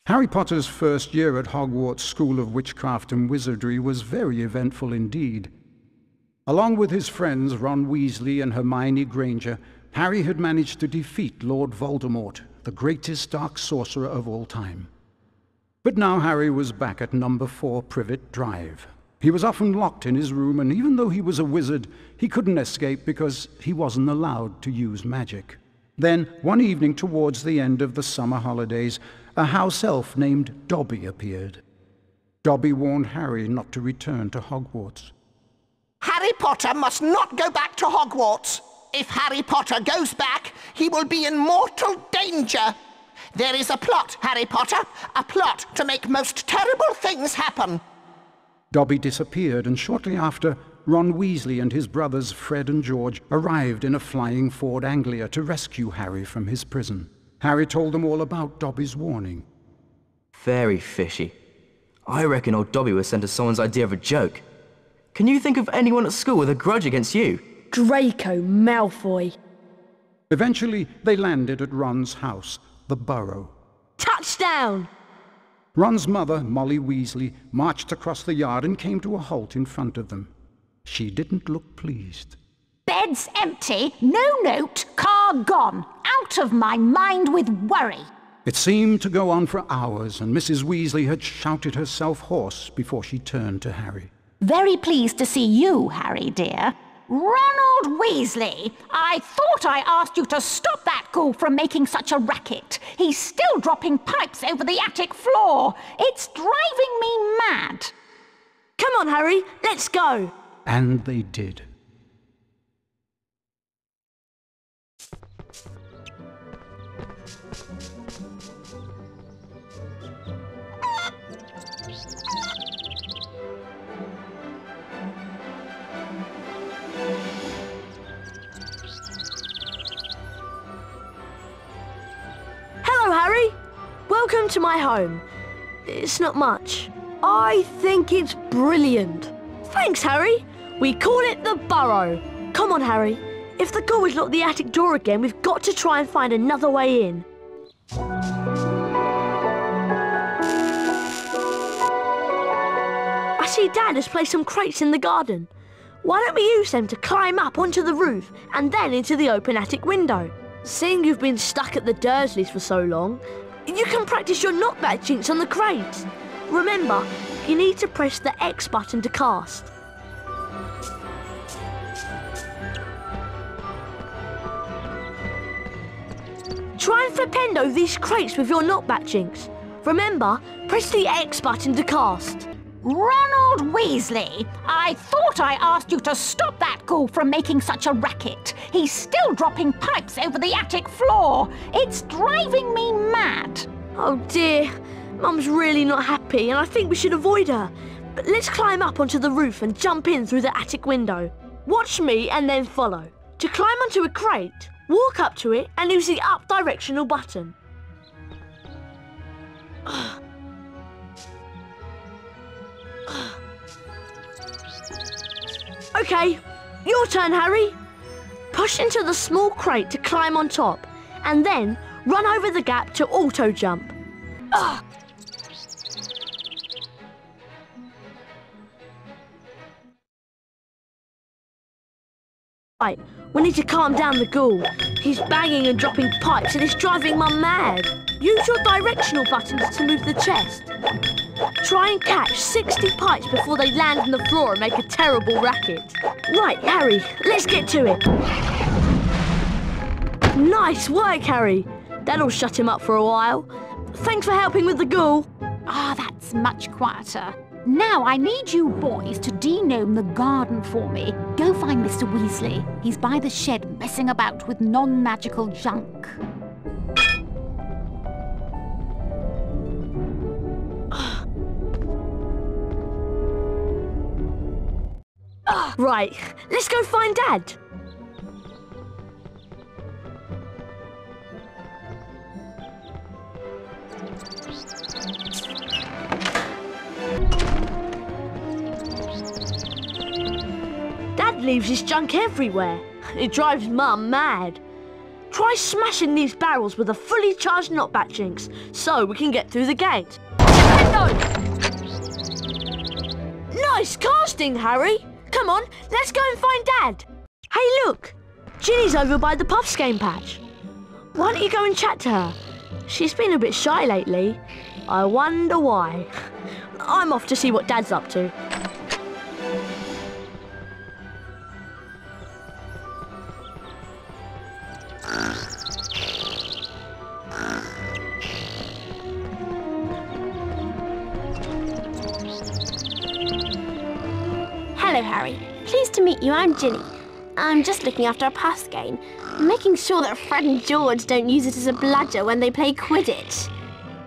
Harry Potter's first year at Hogwarts School of Witchcraft and Wizardry was very eventful indeed. Along with his friends Ron Weasley and Hermione Granger, Harry had managed to defeat Lord Voldemort, the greatest dark sorcerer of all time. But now Harry was back at number 4 Privet Drive. He was often locked in his room, and even though he was a wizard, he couldn't escape because he wasn't allowed to use magic. Then, one evening towards the end of the summer holidays, a house elf named Dobby appeared. Dobby warned Harry not to return to Hogwarts. Harry Potter must not go back to Hogwarts. If Harry Potter goes back, he will be in mortal danger. There is a plot, Harry Potter, a plot to make most terrible things happen. Dobby disappeared, and shortly after, Ron Weasley and his brothers Fred and George arrived in a flying Ford Anglia to rescue Harry from his prison. Harry told them all about Dobby's warning. Very fishy. I reckon old Dobby was sent as someone's idea of a joke. Can you think of anyone at school with a grudge against you? Draco Malfoy. Eventually, they landed at Ron's house, the Burrow. Touchdown! Ron's mother, Molly Weasley, marched across the yard and came to a halt in front of them. She didn't look pleased. Bed's empty, no note, car gone. Out of my mind with worry. It seemed to go on for hours, and Mrs. Weasley had shouted herself hoarse before she turned to Harry. Very pleased to see you, Harry dear. Ronald Weasley, I thought I asked you to stop that ghoul from making such a racket. He's still dropping pipes over the attic floor. It's driving me mad. Come on, Harry, let's go. And they did. Hello, Harry. Welcome to my home. It's not much. I think it's brilliant. Thanks, Harry. We call it the Burrow. Come on, Harry. If the ghoul has locked the attic door again, we've got to try and find another way in. I see Dad has placed some crates in the garden. Why don't we use them to climb up onto the roof and then into the open attic window? Seeing you've been stuck at the Dursleys for so long, you can practice your knockback jinx on the crates. Remember, you need to press the X button to cast. Try and flipendo these crates with your knockback jinx. Remember, press the X button to cast. Ronald Weasley, I thought I asked you to stop that ghoul from making such a racket. He's still dropping pipes over the attic floor. It's driving me mad. Oh dear, Mum's really not happy and I think we should avoid her. But let's climb up onto the roof and jump in through the attic window. Watch me and then follow. To climb onto a crate, walk up to it and use the up directional button. Okay, your turn, Harry. Push into the small crate to climb on top, and then run over the gap to auto-jump. Right, we need to calm down the ghoul. He's banging and dropping pipes and it's driving Mum mad. Use your directional buttons to move the chest. Try and catch 60 pipes before they land on the floor and make a terrible racket. Right, Harry, let's get to it. Nice work, Harry. That'll shut him up for a while. Thanks for helping with the ghoul. Ah, that's much quieter. Now I need you boys to denome the garden for me. Go find Mr. Weasley. He's by the shed messing about with non-magical junk. Right, let's go find Dad. Dad leaves his junk everywhere. It drives Mum mad. Try smashing these barrels with a fully charged knockback jinx so we can get through the gate. No! Nice casting, Harry. Come on, let's go and find Dad. Hey, look. Ginny's over by the Puffs game patch. Why don't you go and chat to her? She's been a bit shy lately. I wonder why. I'm off to see what Dad's up to. Hello, Harry. Pleased to meet you. I'm Ginny. I'm just looking after a Puffs game, making sure that Fred and George don't use it as a bludger when they play Quidditch.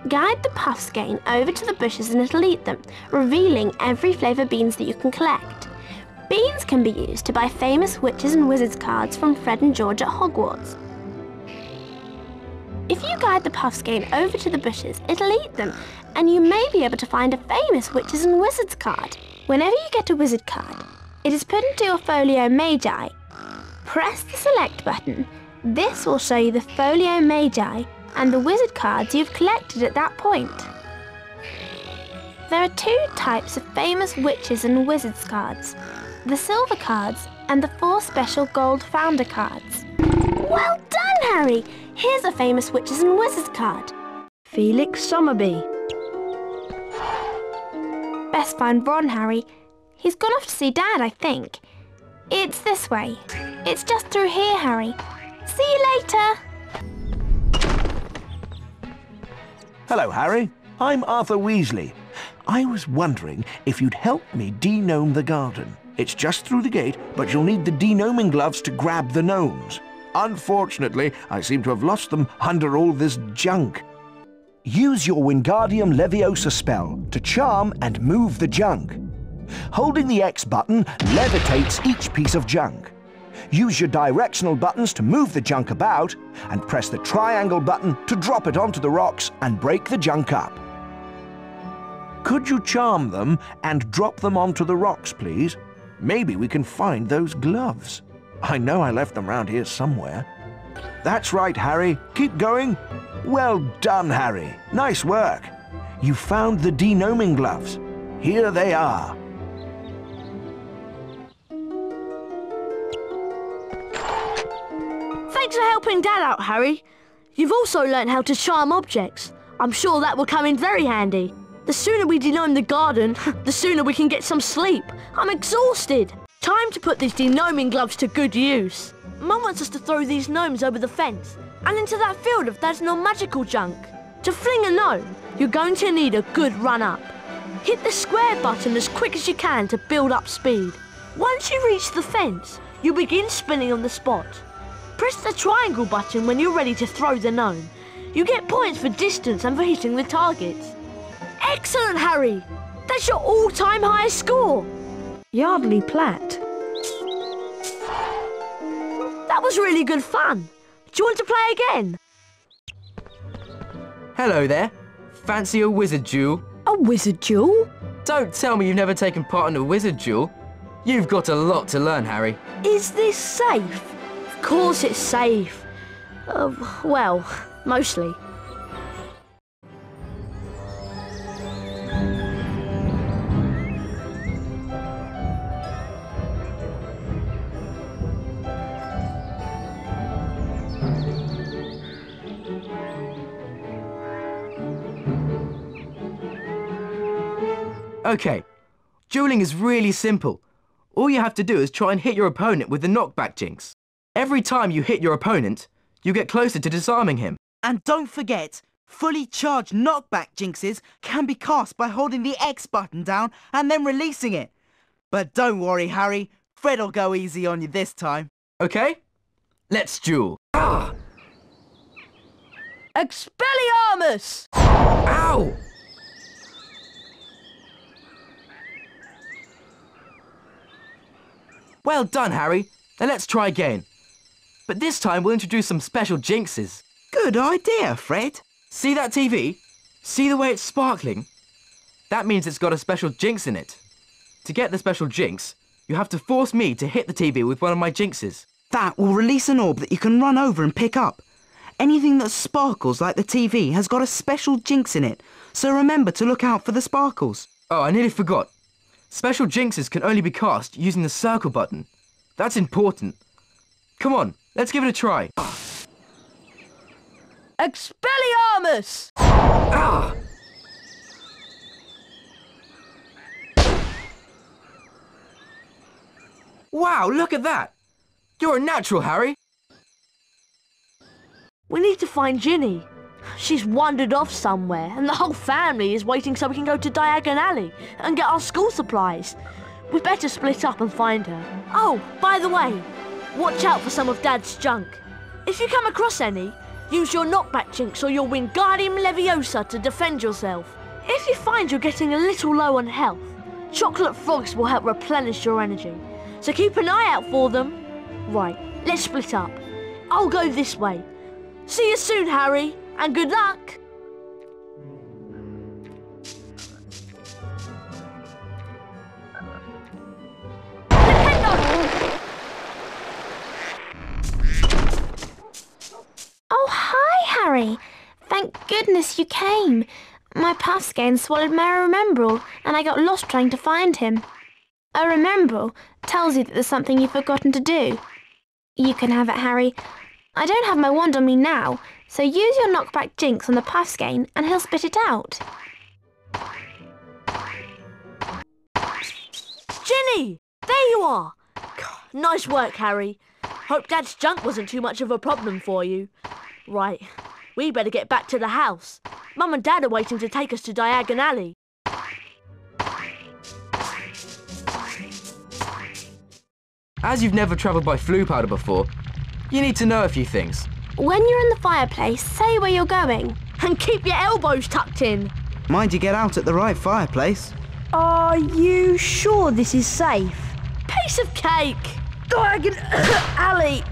Guide the Puffs game over to the bushes and it'll eat them, revealing every flavour beans that you can collect. Beans can be used to buy famous witches and wizards cards from Fred and George at Hogwarts. If you guide the Puffs game over to the bushes, it'll eat them, and you may be able to find a famous witches and wizards card. Whenever you get a wizard card, it is put into your folio magi. Press the select button. This will show you the folio magi and the wizard cards you've collected at that point. There are two types of famous witches and wizards cards, the silver cards and the 4 special gold founder cards. Well done, Harry! Here's a famous witches and wizards card. Felix Summerby. Best find Ron, Harry. He's gone off to see Dad, I think. It's this way. It's just through here, Harry. See you later. Hello, Harry. I'm Arthur Weasley. I was wondering if you'd help me de-gnome the garden. It's just through the gate, but you'll need the de-gnoming gloves to grab the gnomes. Unfortunately, I seem to have lost them under all this junk. Use your Wingardium Leviosa spell to charm and move the junk. Holding the X button levitates each piece of junk. Use your directional buttons to move the junk about, and press the triangle button to drop it onto the rocks and break the junk up. Could you charm them and drop them onto the rocks, please? Maybe we can find those gloves. I know I left them round here somewhere. That's right, Harry. Keep going. Well done, Harry. Nice work. You found the de-gnoming gloves. Here they are. Thanks for helping Dad out, Harry. You've also learnt how to charm objects. I'm sure that will come in very handy. The sooner we de-gnome the garden, the sooner we can get some sleep. I'm exhausted. Time to put these de-gnoming gloves to good use. Mum wants us to throw these gnomes over the fence and into that field if there's no magical junk. To fling a gnome, you're going to need a good run-up. Hit the square button as quick as you can to build up speed. Once you reach the fence, you begin spinning on the spot. Press the triangle button when you're ready to throw the gnome. You get points for distance and for hitting the targets. Excellent, Harry! That's your all-time highest score! Yardley Platt. That was really good fun. Do you want to play again? Hello there. Fancy a wizard duel? A wizard duel? Don't tell me you've never taken part in a wizard duel. You've got a lot to learn, Harry. Is this safe? Of course it's safe. Well, mostly. Okay, dueling is really simple. All you have to do is try and hit your opponent with the knockback jinx. Every time you hit your opponent, you get closer to disarming him. And don't forget, fully charged knockback jinxes can be cast by holding the X button down and then releasing it. But don't worry, Harry, Fred'll go easy on you this time. Okay, let's duel. Ah! Expelliarmus! Ow! Well done, Harry. Now let's try again. But this time we'll introduce some special jinxes. Good idea, Fred. See that TV? See the way it's sparkling? That means it's got a special jinx in it. To get the special jinx, you have to force me to hit the TV with one of my jinxes. That will release an orb that you can run over and pick up. Anything that sparkles like the TV has got a special jinx in it, so remember to look out for the sparkles. Oh, I nearly forgot. Special jinxes can only be cast using the circle button. That's important. Come on, let's give it a try. Expelliarmus! Ah! Wow, look at that! You're a natural, Harry. We need to find Ginny. She's wandered off somewhere, and the whole family is waiting so we can go to Diagon Alley and get our school supplies. We'd better split up and find her. Oh, by the way, watch out for some of Dad's junk. If you come across any, use your knockback jinx or your Wingardium Leviosa to defend yourself. If you find you're getting a little low on health, chocolate frogs will help replenish your energy. So keep an eye out for them. Right, let's split up. I'll go this way. See you soon, Harry, and good luck. Oh, hi, Harry. Thank goodness you came. My Puffskein swallowed my Remembrall, and I got lost trying to find him. A Remembrall tells you that there's something you've forgotten to do. You can have it, Harry. I don't have my wand on me now, so use your knockback jinx on the Puffskein and he'll spit it out. Ginny! There you are! God, nice work, Harry. Hope Dad's junk wasn't too much of a problem for you. Right, we better get back to the house. Mum and Dad are waiting to take us to Diagon Alley. As you've never travelled by flue powder before, you need to know a few things. When you're in the fireplace, say where you're going. And keep your elbows tucked in. Mind you get out at the right fireplace. Are you sure this is safe? Piece of cake! Diagon Alley!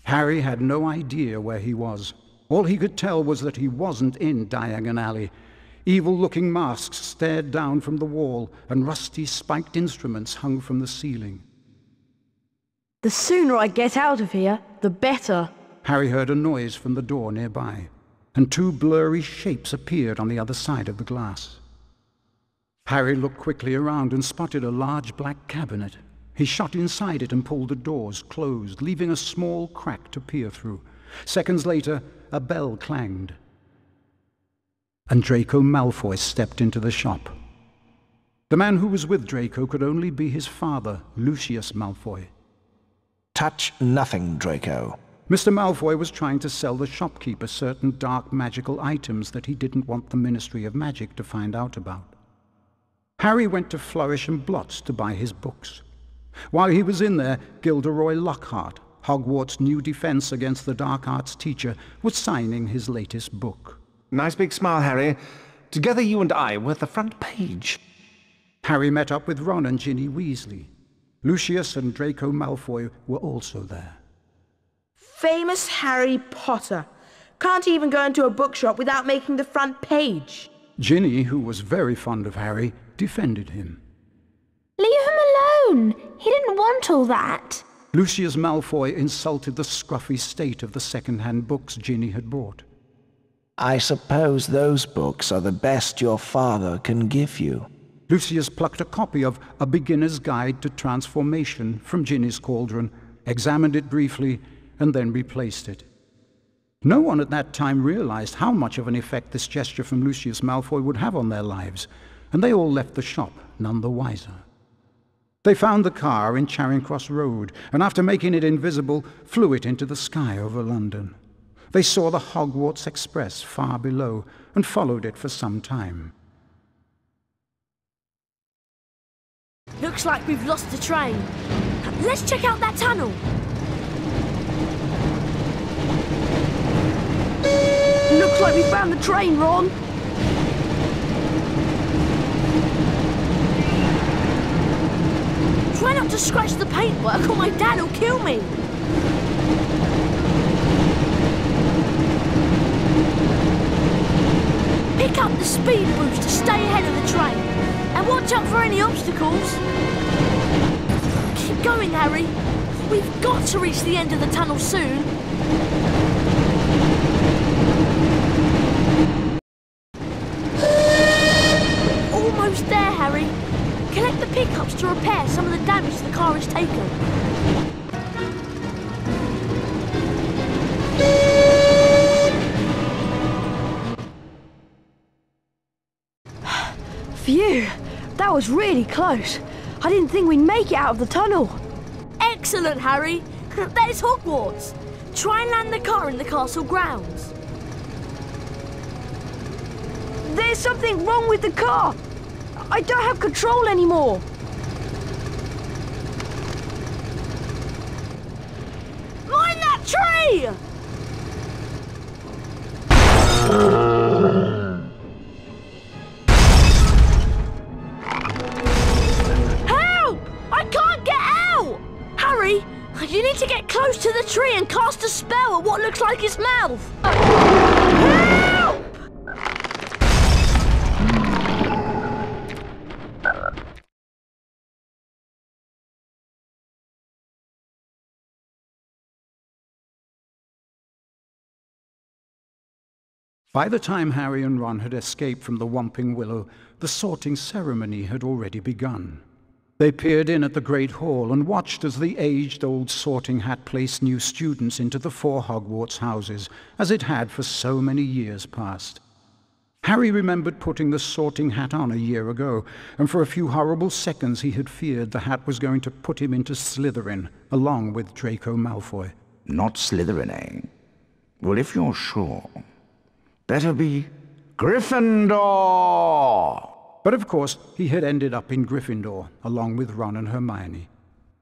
Harry had no idea where he was. All he could tell was that he wasn't in Diagon Alley. Evil-looking masks stared down from the wall, and rusty spiked instruments hung from the ceiling. The sooner I get out of here, the better. Harry heard a noise from the door nearby, and two blurry shapes appeared on the other side of the glass. Harry looked quickly around and spotted a large black cabinet. He shot inside it and pulled the doors closed, leaving a small crack to peer through. Seconds later, a bell clanged, and Draco Malfoy stepped into the shop. The man who was with Draco could only be his father, Lucius Malfoy. Touch nothing, Draco. Mr. Malfoy was trying to sell the shopkeeper certain dark magical items that he didn't want the Ministry of Magic to find out about. Harry went to Flourish and Blots to buy his books. While he was in there, Gilderoy Lockhart, Hogwarts' new defense against the dark arts teacher, was signing his latest book. Nice big smile, Harry. Together you and I were at the front page. Harry met up with Ron and Ginny Weasley. Lucius and Draco Malfoy were also there. Famous Harry Potter. Can't even go into a bookshop without making the front page. Ginny, who was very fond of Harry, defended him. Leave him alone. He didn't want all that. Lucius Malfoy insulted the scruffy state of the second-hand books Ginny had bought. I suppose those books are the best your father can give you. Lucius plucked a copy of A Beginner's Guide to Transformation from Ginny's cauldron, examined it briefly, and then replaced it. No one at that time realized how much of an effect this gesture from Lucius Malfoy would have on their lives, and they all left the shop none the wiser. They found the car in Charing Cross Road, and after making it invisible, flew it into the sky over London. They saw the Hogwarts Express far below, and followed it for some time. Looks like we've lost the train. Let's check out that tunnel. Looks like we found the train, Ron. not to scratch the paintwork or my dad will kill me. Pick up the speed boost to stay ahead of the train. And watch out for any obstacles. Keep going, Harry. We've got to reach the end of the tunnel soon. Almost there, Harry. Collect the pickups to repair some of the damage the car has taken. Phew, that was really close. I didn't think we'd make it out of the tunnel. Excellent, Harry. There's Hogwarts. Try and land the car in the castle grounds. There's something wrong with the car. I don't have control anymore. Mind that tree! Help! I can't get out! Harry, you need to get close to the tree and cast a spell at what looks like its mouth. Help! By the time Harry and Ron had escaped from the Whomping Willow, the sorting ceremony had already begun. They peered in at the Great Hall and watched as the aged-old sorting hat placed new students into the 4 Hogwarts houses, as it had for so many years past. Harry remembered putting the sorting hat on a year ago, and for a few horrible seconds he had feared the hat was going to put him into Slytherin, along with Draco Malfoy. Not Slytherin, eh? Well, if you're sure, better be Gryffindor! But of course, he had ended up in Gryffindor, along with Ron and Hermione.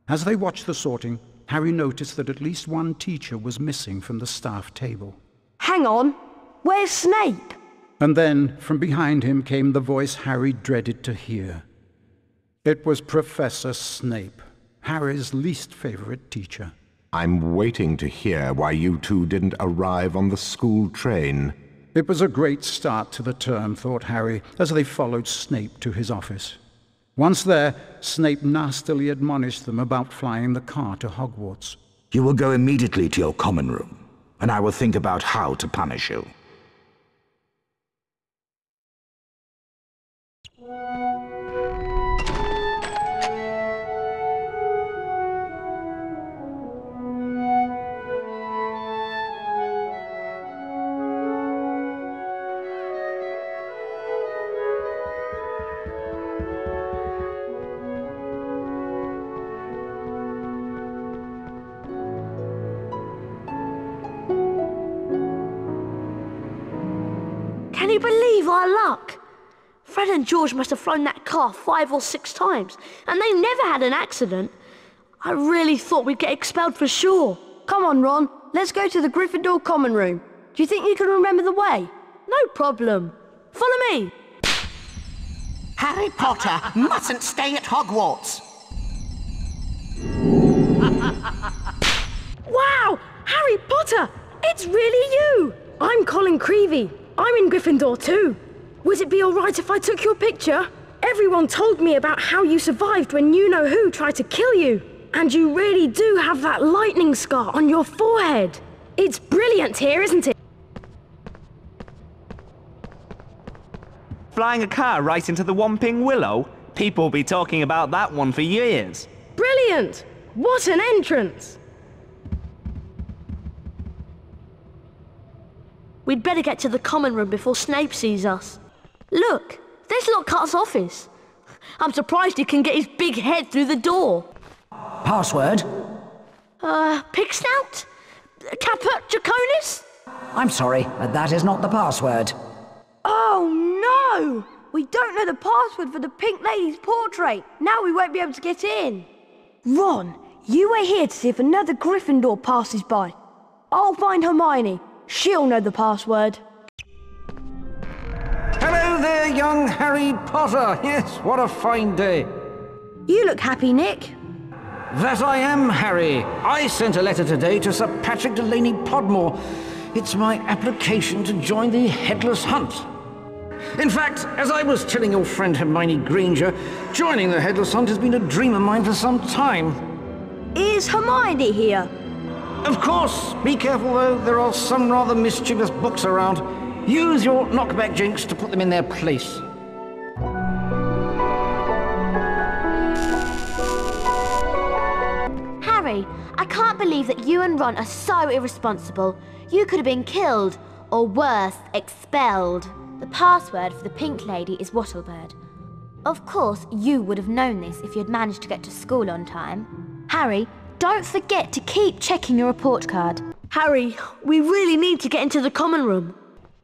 As they watched the sorting, Harry noticed that at least one teacher was missing from the staff table. Hang on, where's Snape? And then, from behind him came the voice Harry dreaded to hear. It was Professor Snape, Harry's least favorite teacher. I'm waiting to hear why you two didn't arrive on the school train. It was a great start to the term, thought Harry, as they followed Snape to his office. Once there, Snape nastily admonished them about flying the car to Hogwarts. You will go immediately to your common room, and I will think about how to punish you. Can you believe our luck? Fred and George must have flown that car 5 or 6 times, and they never had an accident. I really thought we'd get expelled for sure. Come on, Ron, let's go to the Gryffindor common room. Do you think you can remember the way? No problem. Follow me. Harry Potter mustn't stay at Hogwarts. Wow, Harry Potter, it's really you. I'm Colin Creevy. I'm in Gryffindor too. Would it be all right if I took your picture? Everyone told me about how you survived when you-know-who tried to kill you. And you really do have that lightning scar on your forehead. It's brilliant here, isn't it? Flying a car right into the Whomping Willow? People will be talking about that one for years. Brilliant! What an entrance! We'd better get to the common room before Snape sees us. Look, there's Lockhart's office. I'm surprised he can get his big head through the door. Password? Pigsnout? Caput Draconis? I'm sorry, that is not the password. Oh no! We don't know the password for the Pink Lady's portrait. Now we won't be able to get in. Ron, you wait here to see if another Gryffindor passes by. I'll find Hermione. She'll know the password. Hello there, young Harry Potter. Yes, what a fine day. You look happy, Nick. That I am, Harry. I sent a letter today to Sir Patrick Delaney Podmore. It's my application to join the Headless Hunt. In fact, as I was telling your friend Hermione Granger, joining the Headless Hunt has been a dream of mine for some time. Is Hermione here? Of course. Be careful, though. There are some rather mischievous books around. Use your knockback jinx to put them in their place. Harry, I can't believe that you and Ron are so irresponsible. You could have been killed, or worse, expelled. The password for the Pink Lady is Wattlebird. Of course, you would have known this if you had managed to get to school on time. Harry, don't forget to keep checking your report card. Harry, we really need to get into the common room.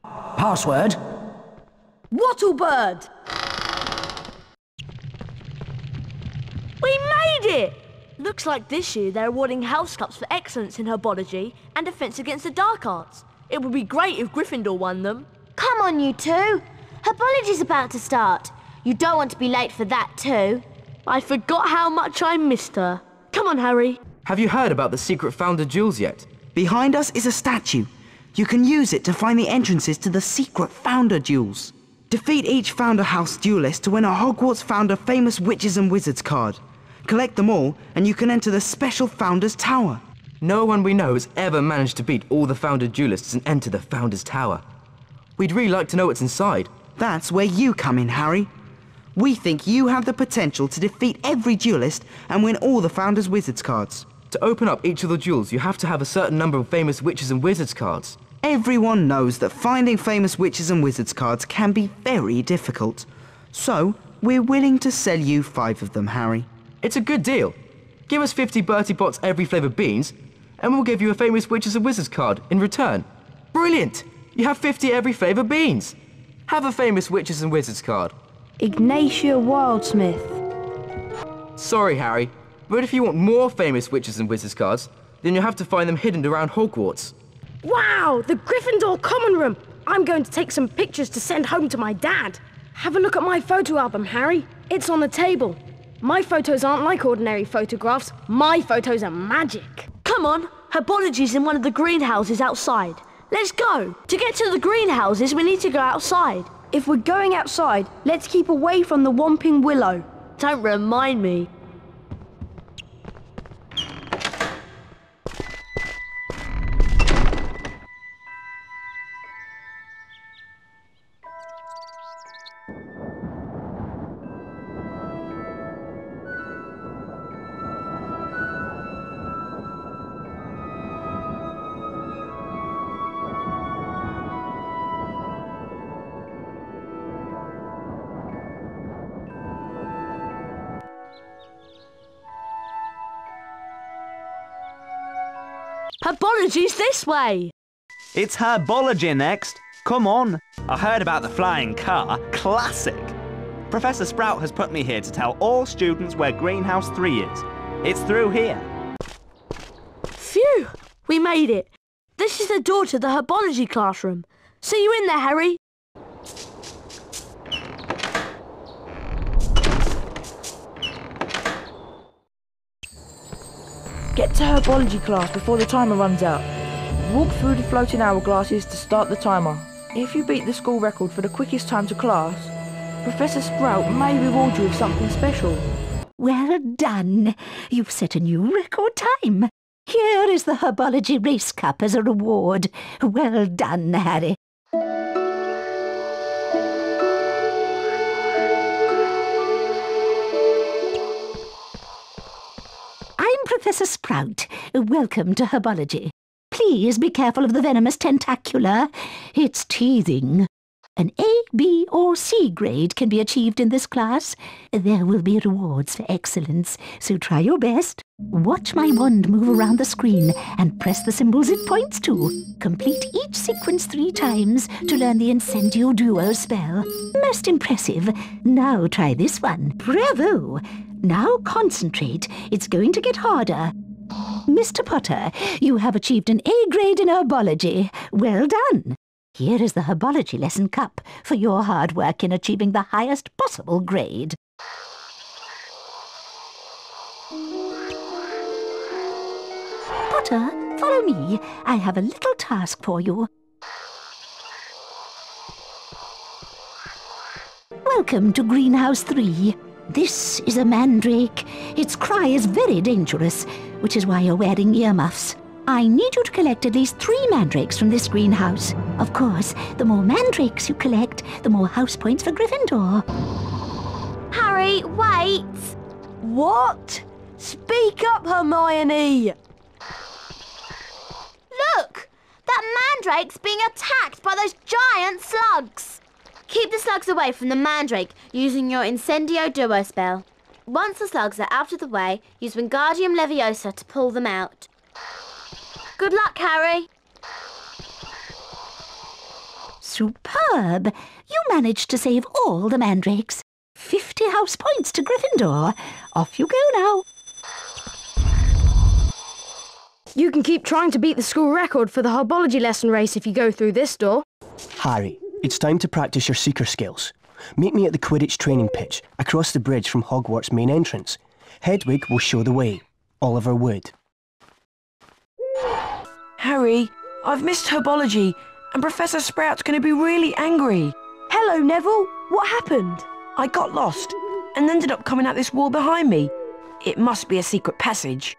Password? Wattlebird! We made it! Looks like this year they're awarding house cups for excellence in herbology and defence against the dark arts. It would be great if Gryffindor won them. Come on, you two. Herbology's about to start. You don't want to be late for that too. I forgot how much I missed her. Come on, Harry. Have you heard about the secret founder jewels yet? Behind us is a statue. You can use it to find the entrances to the secret founder jewels. Defeat each founder house duelist to win a Hogwarts founder famous witches and wizards card. Collect them all, and you can enter the special Founders Tower. No one we know has ever managed to beat all the founder duelists and enter the Founders Tower. We'd really like to know what's inside. That's where you come in, Harry. We think you have the potential to defeat every duelist and win all the Founders Wizards cards. To open up each of the jewels, you have to have a certain number of famous witches and wizards cards. Everyone knows that finding famous witches and wizards cards can be very difficult. So, we're willing to sell you 5 of them, Harry. It's a good deal. Give us 50 Bertie Bott's every flavoured beans, and we'll give you a famous witches and wizards card in return. Brilliant! You have 50 every flavoured beans. Have a famous witches and wizards card. Ignatia Wildsmith. Sorry, Harry, but if you want more famous witches and wizards cards, then you'll have to find them hidden around Hogwarts. Wow, the Gryffindor common room! I'm going to take some pictures to send home to my dad. Have a look at my photo album, Harry. It's on the table. My photos aren't like ordinary photographs. My photos are magic. Come on, herbology's in one of the greenhouses outside. Let's go. To get to the greenhouses, we need to go outside. If we're going outside, let's keep away from the Whomping Willow. Don't remind me. Herbology's this way. It's herbology next. Come on. I heard about the flying car. Classic. Professor Sprout has put me here to tell all students where Greenhouse 3 is. It's through here. Phew, we made it. This is the door to the herbology classroom. See you in there, Harry. Get to herbology class before the timer runs out. Walk through the floating hourglasses to start the timer. If you beat the school record for the quickest time to class, Professor Sprout may reward you with something special. Well done. You've set a new record time. Here is the Herbology Race Cup as a reward. Well done, Harry. I'm Professor Sprout. Welcome to Herbology. Please be careful of the venomous tentacula. It's teething. An A, B, or C grade can be achieved in this class. There will be rewards for excellence, so try your best. Watch my wand move around the screen and press the symbols it points to. Complete each sequence 3 times to learn the Incendio Duo spell. Most impressive. Now try this one. Bravo! Now concentrate. It's going to get harder. Mr. Potter, you have achieved an A grade in herbology. Well done. Here is the Herbology Lesson Cup for your hard work in achieving the highest possible grade. Potter, follow me. I have a little task for you. Welcome to Greenhouse 3. This is a mandrake. Its cry is very dangerous, which is why you're wearing earmuffs. I need you to collect at least 3 mandrakes from this greenhouse. Of course, the more mandrakes you collect, the more house points for Gryffindor. Harry, wait! What? Speak up, Hermione! Look! That mandrake's being attacked by those giant slugs! Keep the slugs away from the mandrake using your Incendio Duo spell. Once the slugs are out of the way, use Wingardium Leviosa to pull them out. Good luck, Harry. Superb! You managed to save all the mandrakes. 50 house points to Gryffindor. Off you go now. You can keep trying to beat the school record for the herbology lesson race if you go through this door. Harry, it's time to practice your seeker skills. Meet me at the Quidditch training pitch, across the bridge from Hogwarts' main entrance. Hedwig will show the way. Oliver Wood. Harry, I've missed herbology, and Professor Sprout's going to be really angry. Hello, Neville. What happened? I got lost, and ended up coming out this wall behind me. It must be a secret passage.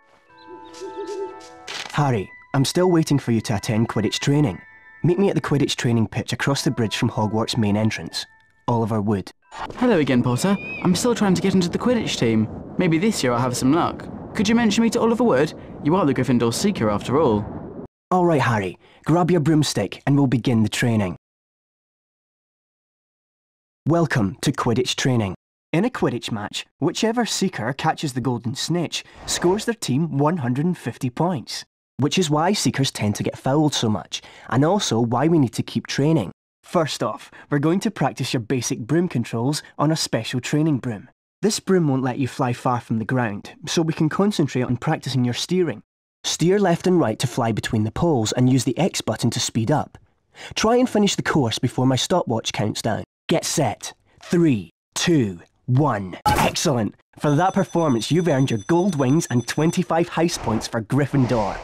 Harry, I'm still waiting for you to attend Quidditch training. Meet me at the Quidditch training pitch across the bridge from Hogwarts' main entrance. Oliver Wood. Hello again, Potter. I'm still trying to get into the Quidditch team. Maybe this year I'll have some luck. Could you mention me to Oliver Wood? You are the Gryffindor Seeker after all. All right, Harry. Grab your broomstick and we'll begin the training. Welcome to Quidditch training. In a Quidditch match, whichever Seeker catches the golden snitch scores their team 150 points. Which is why Seekers tend to get fouled so much, and also why we need to keep training. First off, we're going to practice your basic broom controls on a special training broom. This broom won't let you fly far from the ground, so we can concentrate on practicing your steering. Steer left and right to fly between the poles and use the X button to speed up. Try and finish the course before my stopwatch counts down. Get set. 3, 2, 1. Excellent! For that performance, you've earned your gold wings and 25 house points for Gryffindor.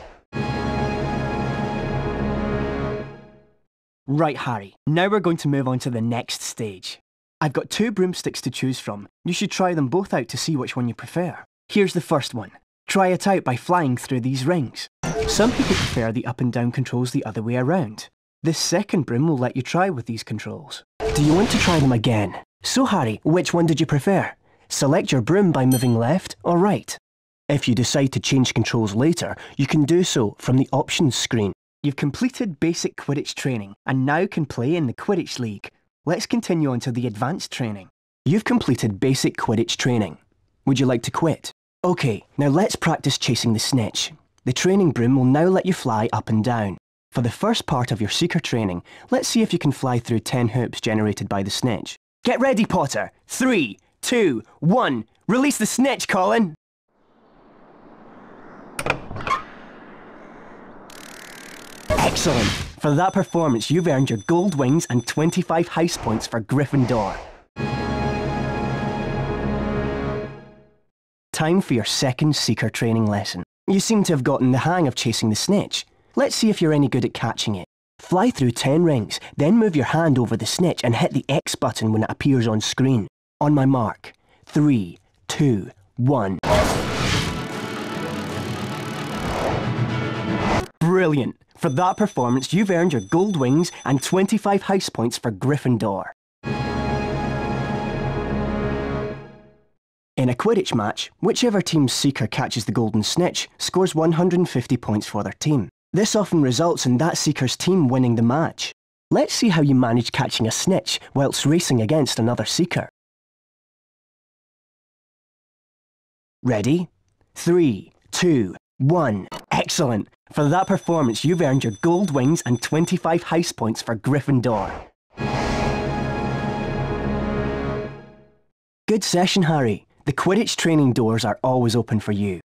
Right, Harry. Now we're going to move on to the next stage. I've got 2 broomsticks to choose from. You should try them both out to see which one you prefer. Here's the first one. Try it out by flying through these rings. Some people prefer the up and down controls the other way around. This second broom will let you try with these controls. Do you want to try them again? So Harry, which one did you prefer? Select your broom by moving left or right. If you decide to change controls later, you can do so from the options screen. You've completed basic Quidditch training and now can play in the Quidditch League. Let's continue on to the advanced training. You've completed basic Quidditch training. Would you like to quit? Okay, now let's practice chasing the snitch. The training broom will now let you fly up and down. For the first part of your Seeker training, let's see if you can fly through 10 hoops generated by the snitch. Get ready, Potter! 3, 2, 1, release the snitch, Colin! Excellent! For that performance, you've earned your gold wings and 25 house points for Gryffindor. Time for your second Seeker training lesson. You seem to have gotten the hang of chasing the snitch. Let's see if you're any good at catching it. Fly through 10 rings, then move your hand over the snitch and hit the X button when it appears on screen. On my mark. 3, 2, 1. Brilliant! For that performance, you've earned your gold wings and 25 house points for Gryffindor. In a Quidditch match, whichever team's Seeker catches the golden snitch scores 150 points for their team. This often results in that Seeker's team winning the match. Let's see how you manage catching a snitch whilst racing against another Seeker. Ready? 3, 2, 1. Excellent! For that performance, you've earned your gold wings and 25 house points for Gryffindor. Good session, Harry. The Quidditch training doors are always open for you.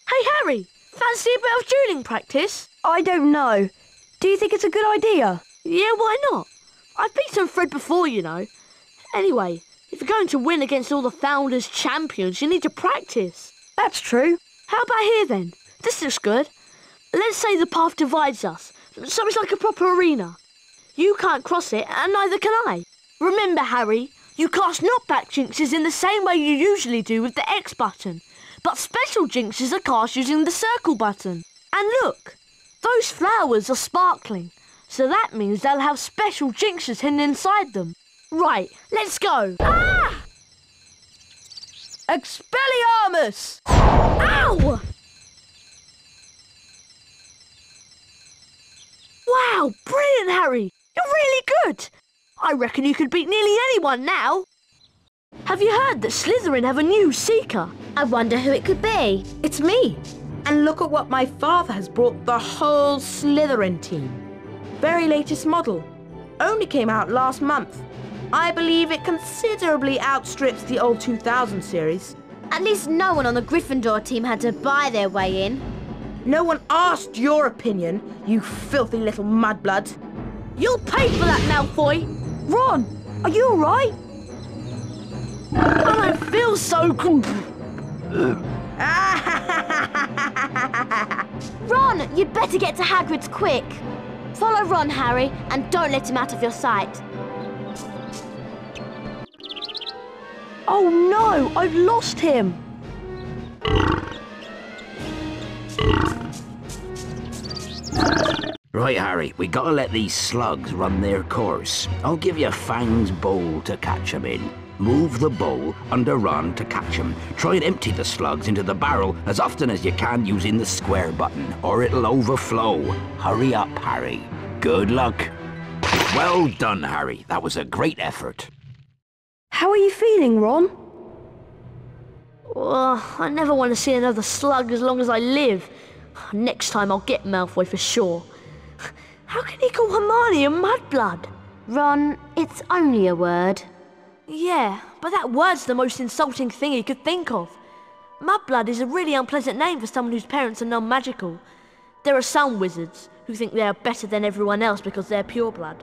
Hey, Harry! Fancy a bit of dueling practice? I don't know. Do you think it's a good idea? Yeah, why not? I've beaten Fred before, you know. Anyway, if you're going to win against all the Founders champions, you need to practice. That's true. How about here, then? This looks good. Let's say the path divides us, so it's like a proper arena. You can't cross it, and neither can I. Remember, Harry, you cast knockback jinxes in the same way you usually do with the X button, but special jinxes are cast using the circle button. And look, those flowers are sparkling, so that means they'll have special jinxes hidden inside them. Right, let's go. Ah! Expelliarmus! Ow! Wow, brilliant, Harry! You're really good! I reckon you could beat nearly anyone now. Have you heard that Slytherin have a new Seeker? I wonder who it could be. It's me. And look at what my father has brought the whole Slytherin team. Very latest model. Only came out last month. I believe it considerably outstrips the old 2000 series. At least no one on the Gryffindor team had to buy their way in. No one asked your opinion, you filthy little mudblood. You'll pay for that, Malfoy! Ron, are you alright? I don't feel so good. Ron, you'd better get to Hagrid's quick. Follow Ron, Harry, and don't let him out of your sight. Oh no, I've lost him. Right, Harry, we gotta let these slugs run their course. I'll give you Fang's bowl to catch 'em in. Move the bowl under Ron to catch 'em. Try and empty the slugs into the barrel as often as you can using the square button, or it'll overflow. Hurry up, Harry. Good luck. Well done, Harry. That was a great effort. How are you feeling, Ron? Oh, I never want to see another slug as long as I live. Next time I'll get Malfoy for sure. How can he call Hermione a mudblood? Ron, it's only a word. Yeah, but that word's the most insulting thing he could think of. Mudblood is a really unpleasant name for someone whose parents are non-magical. There are some wizards who think they are better than everyone else because they're pureblood.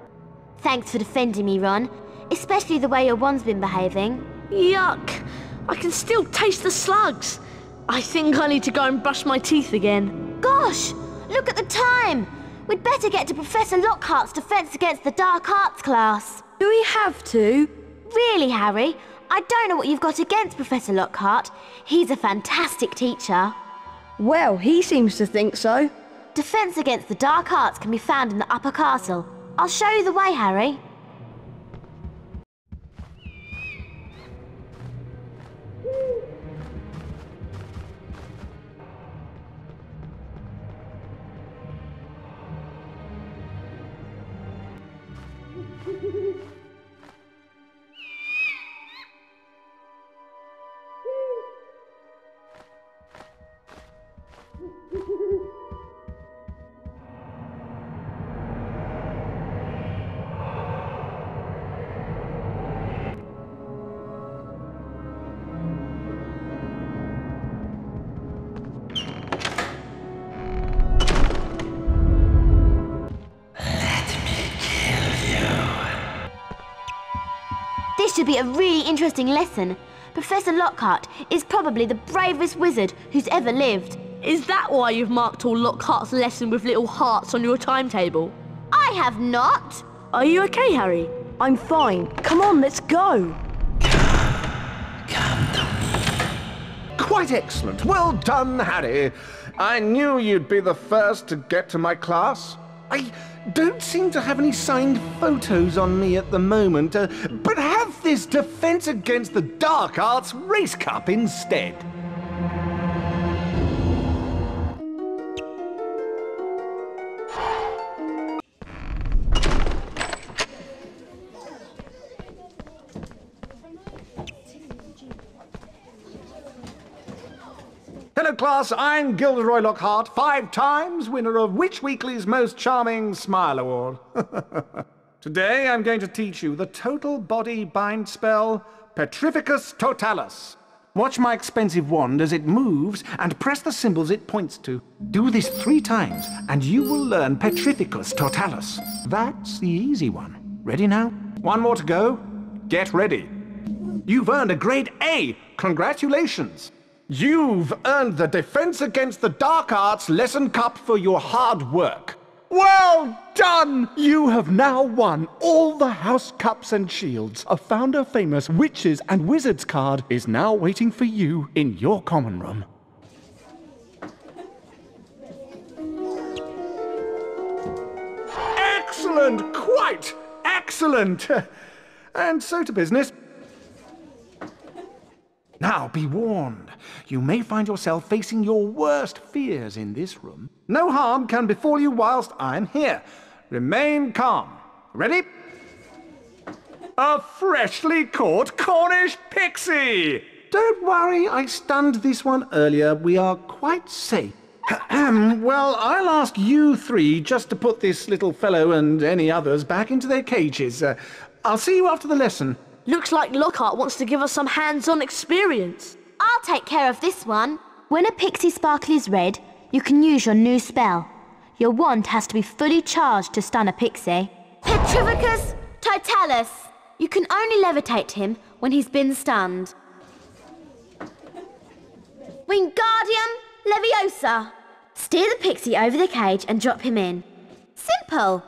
Thanks for defending me, Ron. Especially the way your wand's been behaving. Yuck! I can still taste the slugs. I think I need to go and brush my teeth again. Gosh! Look at the time! We'd better get to Professor Lockhart's Defence Against the Dark Arts class. Do we have to? Really, Harry? I don't know what you've got against Professor Lockhart. He's a fantastic teacher. Well, he seems to think so. Defence Against the Dark Arts can be found in the upper castle. I'll show you the way, Harry. This should be a really interesting lesson. Professor Lockhart is probably the bravest wizard who's ever lived. Is that why you've marked all Lockhart's lesson with little hearts on your timetable? I have not. Are you okay, Harry? I'm fine. Come on, let's go. Quite excellent. Well done, Harry. I knew you'd be the first to get to my class. I don't seem to have any signed photos on me at the moment, but have this Defense Against the Dark Arts Race Cup instead. Hello, class. I'm Gilderoy Lockhart, 5 times winner of Witch Weekly's Most Charming Smile Award. Today, I'm going to teach you the total body bind spell, Petrificus Totalis. Watch my expensive wand as it moves and press the symbols it points to. Do this 3 times, and you will learn Petrificus Totalis. That's the easy one. Ready now? 1 more to go. Get ready. You've earned a grade A. Congratulations. You've earned the Defense Against the Dark Arts Lesson Cup for your hard work. Well done! You have now won all the house cups and shields. A Founder Famous Witches and Wizards card is now waiting for you in your common room. Excellent! Quite excellent! And so to business. Now, be warned. You may find yourself facing your worst fears in this room. No harm can befall you whilst I'm here. Remain calm. Ready? A freshly caught Cornish pixie! Don't worry, I stunned this one earlier. We are quite safe. Well, I'll ask you three just to put this little fellow and any others back into their cages. I'll see you after the lesson. Looks like Lockhart wants to give us some hands-on experience. I'll take care of this one. When a pixie sparkle is red, you can use your new spell. Your wand has to be fully charged to stun a pixie. Petrificus Totalis. You can only levitate him when he's been stunned. Wingardium Leviosa. Steer the pixie over the cage and drop him in. Simple.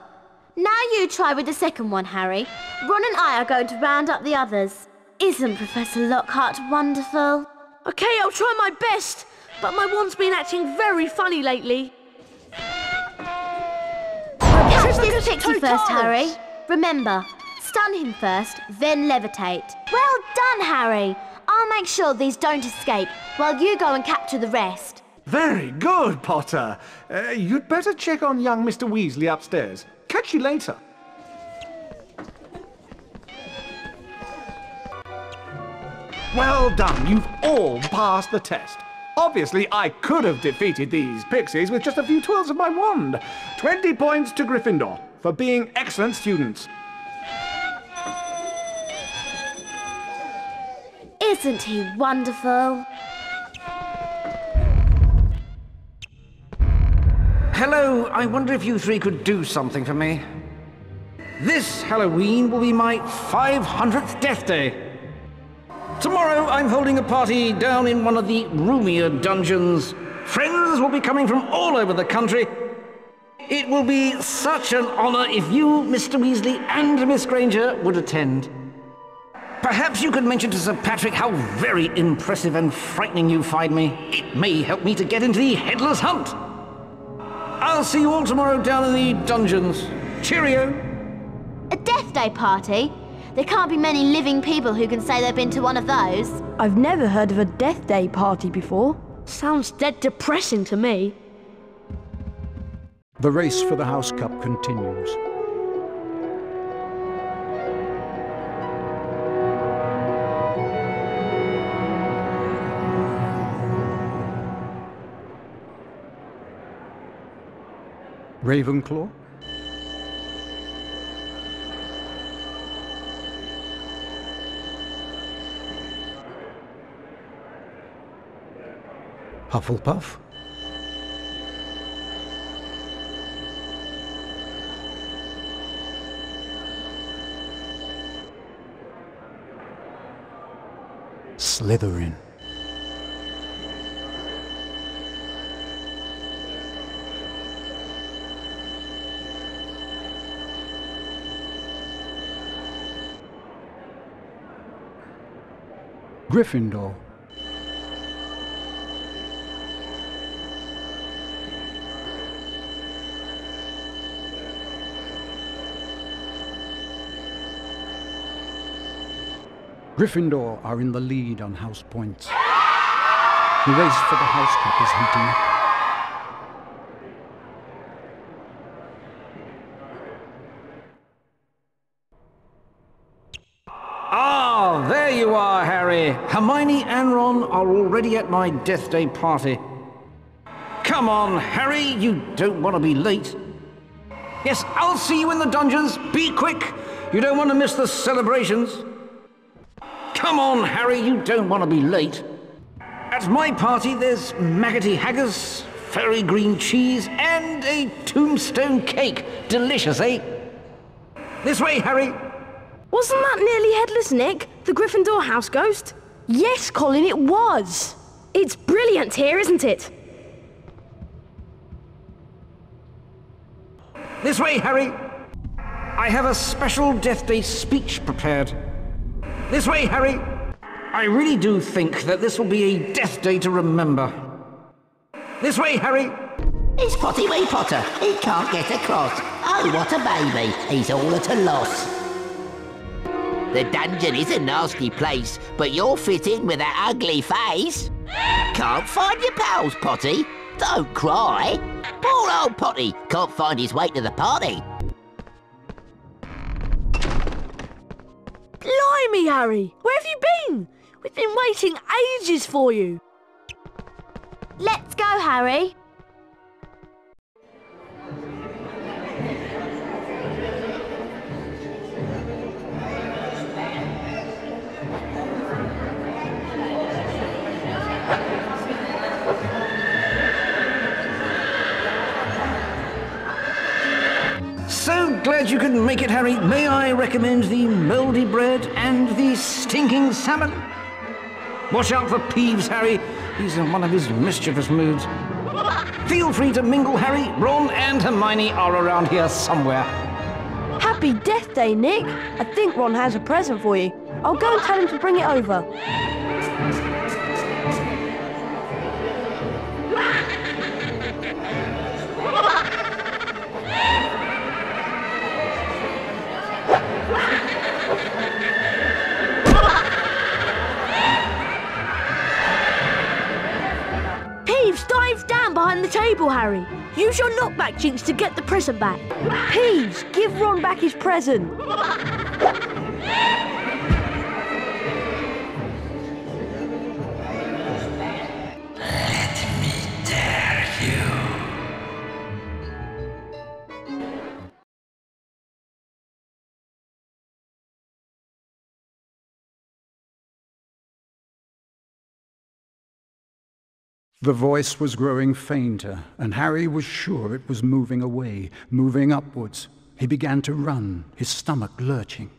Now you try with the second one, Harry. Ron and I are going to round up the others. Isn't Professor Lockhart wonderful? Okay, I'll try my best, but my wand's been acting very funny lately. Catch this pixie first, Harry. Remember, stun him first, then levitate. Well done, Harry. I'll make sure these don't escape while you go and capture the rest. Very good, Potter. You'd better check on young Mr. Weasley upstairs. Catch you later. Well done, you've all passed the test. Obviously, I could have defeated these pixies with just a few twirls of my wand. 20 points to Gryffindor for being excellent students. Isn't he wonderful? Hello, I wonder if you three could do something for me. This Halloween will be my 500th Death Day. Tomorrow I'm holding a party down in one of the roomier dungeons. Friends will be coming from all over the country. It will be such an honor if you, Mr. Weasley, and Miss Granger would attend. Perhaps you could mention to Sir Patrick how very impressive and frightening you find me. It may help me to get into the Headless Hunt. I'll see you all tomorrow down in the dungeons. Cheerio! A Death Day party? There can't be many living people who can say they've been to one of those. I've never heard of a Death Day party before. Sounds dead depressing to me. The race for the House Cup continues. Ravenclaw? Hufflepuff? Slytherin. Gryffindor. Gryffindor are in the lead on house points. The race for the House Cup is heating up. Ah, there you are, Harry. Hermione and Ron are already at my Death Day party. Come on, Harry, you don't want to be late. Yes, I'll see you in the dungeons. Be quick. You don't want to miss the celebrations. Come on, Harry, you don't want to be late. At my party, there's maggoty haggis, fairy green cheese, and a tombstone cake. Delicious, eh? This way, Harry. Wasn't that nearly Headless Nick, the Gryffindor house ghost? Yes, Colin, it was. It's brilliant here, isn't it? This way, Harry! I have a special Death Day speech prepared. This way, Harry! I really do think that this will be a Death Day to remember. This way, Harry! It's Potty Wee Potter. He can't get across. Oh, what a baby. He's all at a loss. The dungeon is a nasty place, but you'll fit in with that ugly face. Can't find your pals, Potty? Don't cry. Poor old Potty can't find his way to the party. Blimey, Harry! Where have you been? We've been waiting ages for you. Let's go, Harry. So glad you could make it, Harry. May I recommend the mouldy bread and the stinking salmon? Watch out for Peeves, Harry. He's in one of his mischievous moods. Feel free to mingle, Harry. Ron and Hermione are around here somewhere. Happy Death Day, Nick. I think Ron has a present for you. I'll go and tell him to bring it over. Peeves, dive down behind the table, Harry. Use your knockback jinx to get the present back. Peeves, give Ron back his present. The voice was growing fainter, and Harry was sure it was moving away, moving upwards. He began to run, his stomach lurching.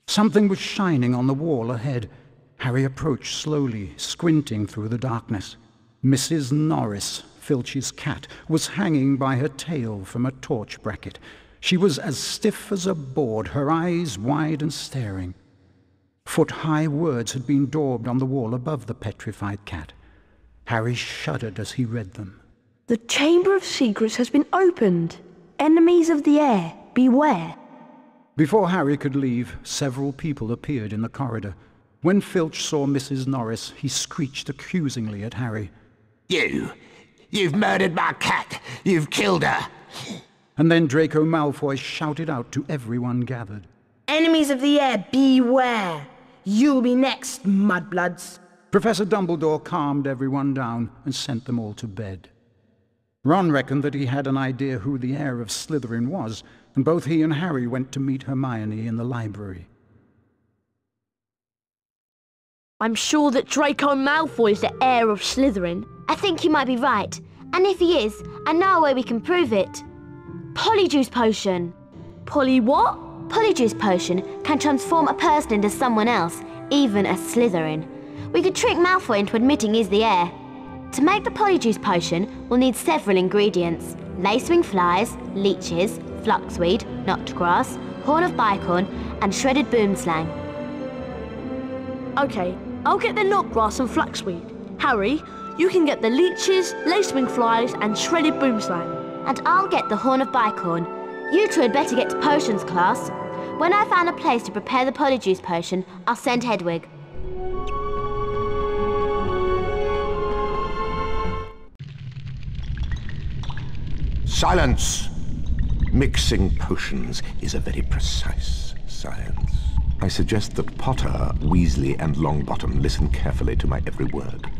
Something was shining on the wall ahead. Harry approached slowly, squinting through the darkness. Mrs. Norris, Filch's cat, was hanging by her tail from a torch bracket. She was as stiff as a board, her eyes wide and staring. Foot-high words had been daubed on the wall above the petrified cat. Harry shuddered as he read them. The Chamber of Secrets has been opened. Enemies of the air, beware. Before Harry could leave, several people appeared in the corridor. When Filch saw Mrs. Norris, he screeched accusingly at Harry. You've murdered my cat. You've killed her. And then Draco Malfoy shouted out to everyone gathered. Enemies of the air, beware. You'll be next, mudbloods. Professor Dumbledore calmed everyone down and sent them all to bed. Ron reckoned that he had an idea who the heir of Slytherin was, and both he and Harry went to meet Hermione in the library. I'm sure that Draco Malfoy is the heir of Slytherin. I think you might be right. And if he is, I know a way we can prove it. Polyjuice potion. Polly what? Polyjuice potion can transform a person into someone else, even a Slytherin. We could trick Malfoy into admitting he's the heir. To make the Polyjuice potion, we'll need several ingredients. Lacewing flies, leeches, fluxweed, knotgrass, horn of bicorn, and shredded boomslang. Okay, I'll get the knotgrass and fluxweed. Harry, you can get the leeches, lacewing flies, and shredded boomslang. And I'll get the horn of bicorn. You two had better get to potions class. When I found a place to prepare the Polyjuice potion, I'll send Hedwig. Silence! Mixing potions is a very precise science. I suggest that Potter, Weasley, and Longbottom listen carefully to my every word.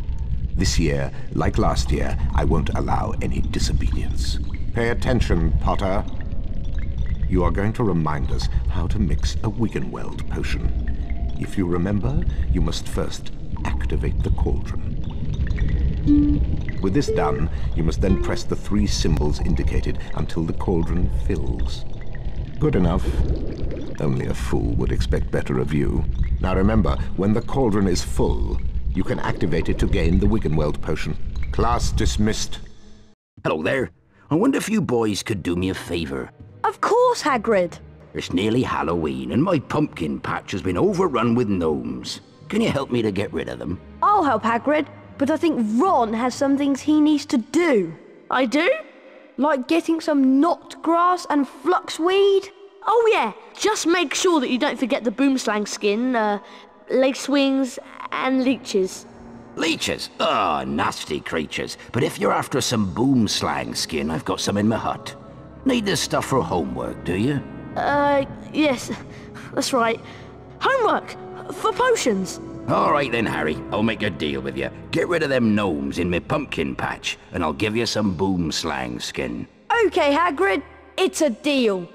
This year, like last year, I won't allow any disobedience. Pay attention, Potter. You are going to remind us how to mix a Wiggenweld potion. If you remember, you must first activate the cauldron. With this done, you must then press the 3 symbols indicated until the cauldron fills. Good enough. Only a fool would expect better of you. Now remember, when the cauldron is full, You can activate it to gain the Wiggenweld potion. Class dismissed. Hello there. I wonder if you boys could do me a favour. Of course, Hagrid. It's nearly Halloween and my pumpkin patch has been overrun with gnomes. Can you help me to get rid of them? I'll help Hagrid, but I think Ron has some things he needs to do. I do? Like getting some knot grass and fluxweed? Oh yeah, just make sure that you don't forget the boomslang skin, lacewings and leeches. Leeches? Ah, nasty creatures. But if you're after some boomslang skin, I've got some in my hut. Need this stuff for homework, do you? Yes, that's right. Homework! For potions! All right then, Harry. I'll make a deal with you. Get rid of them gnomes in my pumpkin patch, and I'll give you some boomslang skin. Okay, Hagrid, it's a deal.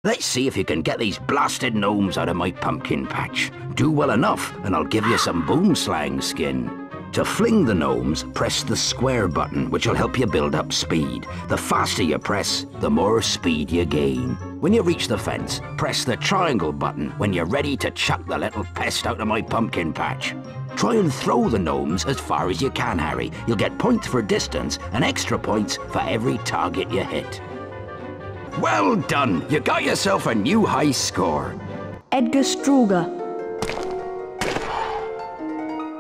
Let's see if you can get these blasted gnomes out of my pumpkin patch. Do well enough, and I'll give you some boomslang skin. To fling the gnomes, press the square button, which will help you build up speed. The faster you press, the more speed you gain. When you reach the fence, press the triangle button when you're ready to chuck the little pest out of my pumpkin patch. Try and throw the gnomes as far as you can, Harry. You'll get points for distance and extra points for every target you hit. Well done! You got yourself a new high score. Edgar Struger.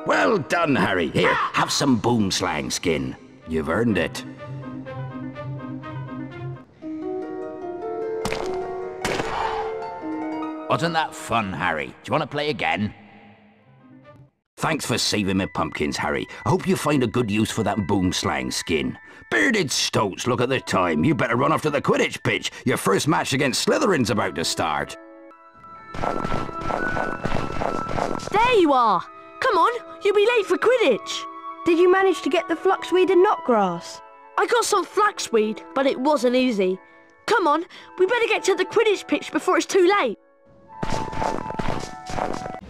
Well done, Harry. Here, have some boomslang skin. You've earned it. Wasn't that fun, Harry? Do you want to play again? Thanks for saving my pumpkins, Harry. I hope you find a good use for that boomslang skin. Bearded stoats, look at the time. You better run off to the Quidditch pitch. Your first match against Slytherin's about to start. There you are! Come on, you'll be late for Quidditch. Did you manage to get the fluxweed and knotgrass? I got some flaxweed, but it wasn't easy. Come on, we better get to the Quidditch pitch before it's too late.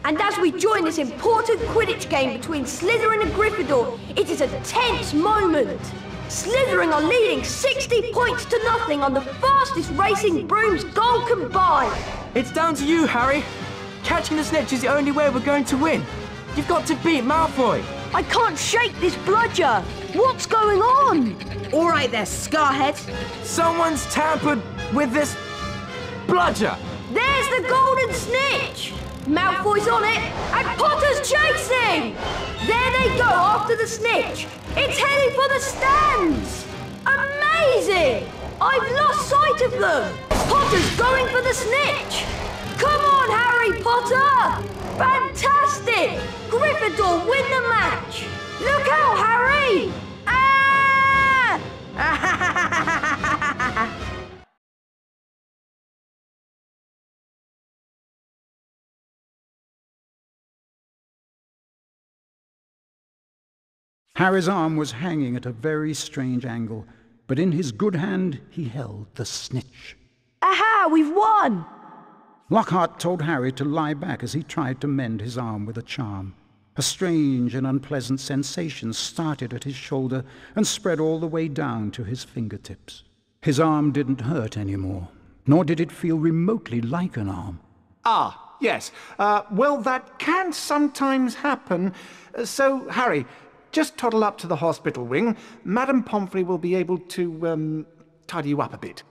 And as we join this important Quidditch game between Slytherin and Gryffindor, it is a tense moment. Slytherin are leading 60 points to nothing on the fastest racing brooms goal combined. It's down to you, Harry. Catching the snitch is the only way we're going to win. You've got to beat Malfoy. I can't shake this bludger. What's going on? All right there, Scarhead. Someone's tampered with this bludger. There's the golden snitch. Malfoy's on it, and Potter's chasing. There they go after the snitch. It's heading for the stands. Amazing. I've lost sight of them. Potter's going for the snitch. Come on, Harry Potter. Fantastic! Gryffindor win the match! Look out, Harry! Ah! Harry's arm was hanging at a very strange angle, but in his good hand he held the snitch. Aha, we've won! Lockhart told Harry to lie back as he tried to mend his arm with a charm. A strange and unpleasant sensation started at his shoulder and spread all the way down to his fingertips. His arm didn't hurt anymore, nor did it feel remotely like an arm. Ah, yes. Well, that can sometimes happen. So, Harry, just toddle up to the hospital wing. Madame Pomfrey will be able to, tidy you up a bit.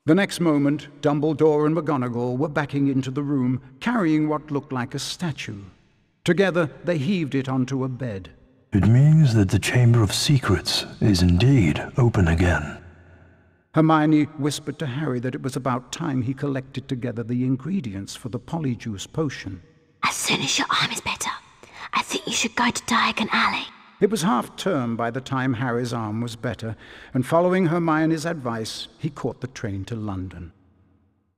The next moment, Dumbledore and McGonagall were backing into the room, carrying what looked like a statue. Together, they heaved it onto a bed. It means that the Chamber of Secrets is indeed open again. Hermione whispered to Harry that it was about time he collected together the ingredients for the polyjuice potion. As soon as your arm is better, I think you should go to Diagon Alley. It was half-term by the time Harry's arm was better, and following Hermione's advice, he caught the train to London.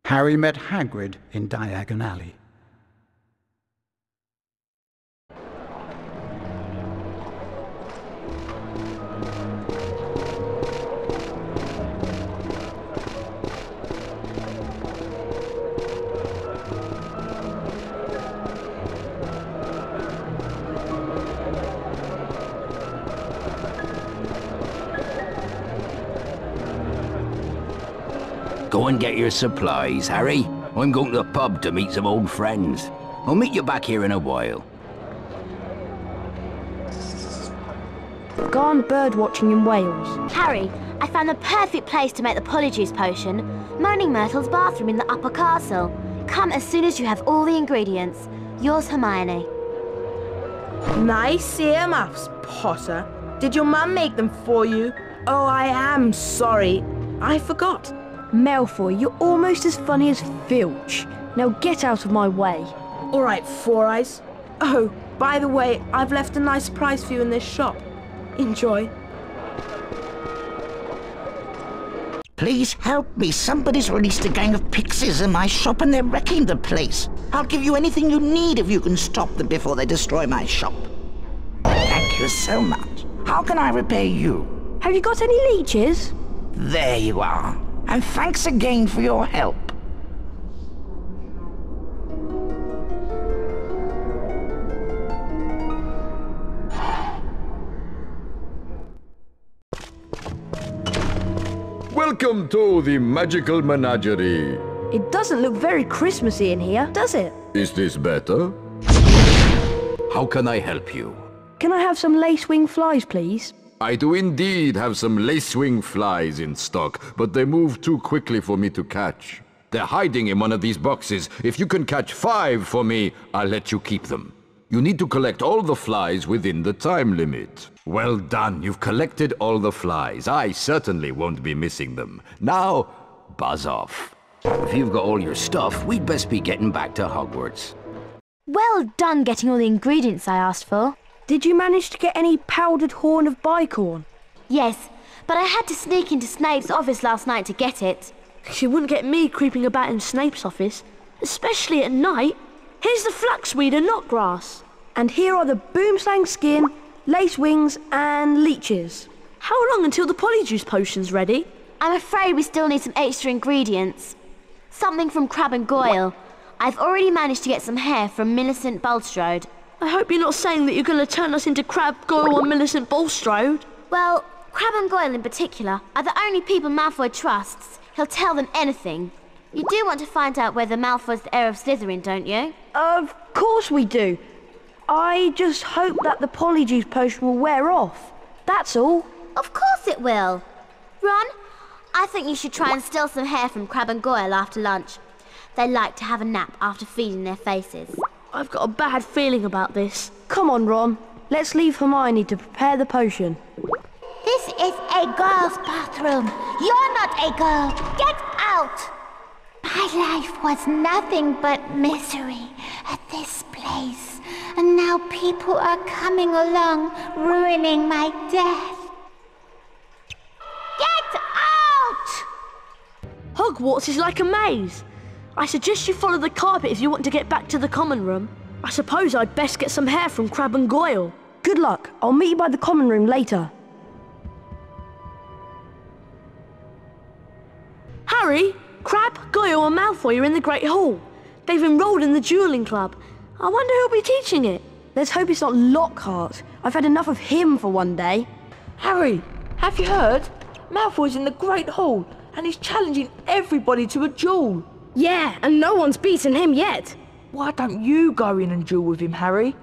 Harry met Hagrid in Diagon Alley. Go and get your supplies, Harry. I'm going to the pub to meet some old friends. I'll meet you back here in a while. Gone bird watching in Wales. Harry, I found the perfect place to make the polyjuice potion. Moaning Myrtle's bathroom in the upper castle. Come as soon as you have all the ingredients. Yours, Hermione. Nice earmuffs, Potter. Did your mum make them for you? Oh, I am sorry. I forgot. Malfoy, you're almost as funny as Filch. Now get out of my way. All right, Four Eyes. Oh, by the way, I've left a nice surprise for you in this shop. Enjoy. Please help me. Somebody's released a gang of pixies in my shop and they're wrecking the place. I'll give you anything you need if you can stop them before they destroy my shop. Thank you so much. How can I repay you? Have you got any leeches? There you are. And thanks again for your help. Welcome to the magical menagerie. It doesn't look very Christmassy in here, does it? Is this better? How can I help you? Can I have some lace-wing flies, please? I do indeed have some lace-wing flies in stock, but they move too quickly for me to catch. They're hiding in one of these boxes. If you can catch 5 for me, I'll let you keep them. You need to collect all the flies within the time limit. Well done, you've collected all the flies. I certainly won't be missing them. Now, buzz off. If you've got all your stuff, we'd best be getting back to Hogwarts. Well done getting all the ingredients I asked for. Did you manage to get any powdered horn of bicorn? Yes, but I had to sneak into Snape's office last night to get it. She wouldn't get me creeping about in Snape's office, especially at night. Here's the flaxweed and knotgrass. And here are the boomslang skin, lace wings, and leeches. How long until the polyjuice potion's ready? I'm afraid we still need some extra ingredients. Something from Crab and Goyle. I've already managed to get some hair from Millicent Bulstrode. I hope you're not saying that you're going to turn us into Crab, Goyle, or Millicent Bulstrode. Well, Crab and Goyle in particular are the only people Malfoy trusts. He'll tell them anything. You do want to find out whether Malfoy's the heir of Slytherin, don't you? Of course we do. I just hope that the polyjuice potion will wear off. That's all. Of course it will. Ron, I think you should try and steal some hair from Crab and Goyle after lunch. They like to have a nap after feeding their faces. I've got a bad feeling about this. Come on, Ron. Let's leave Hermione to prepare the potion. This is a girl's bathroom. You're not a girl. Get out! My life was nothing but misery at this place. And now people are coming along, ruining my death. Get out! Hogwarts is like a maze. I suggest you follow the carpet if you want to get back to the common room. I suppose I'd best get some hair from Crab and Goyle. Good luck. I'll meet you by the common room later. Harry, Crab, Goyle and Malfoy are in the Great Hall. They've enrolled in the duelling club. I wonder who'll be teaching it. Let's hope it's not Lockhart. I've had enough of him for one day. Harry, have you heard? Malfoy's in the Great Hall and he's challenging everybody to a duel. Yeah, and no one's beaten him yet. Why don't you go in and duel with him, Harry?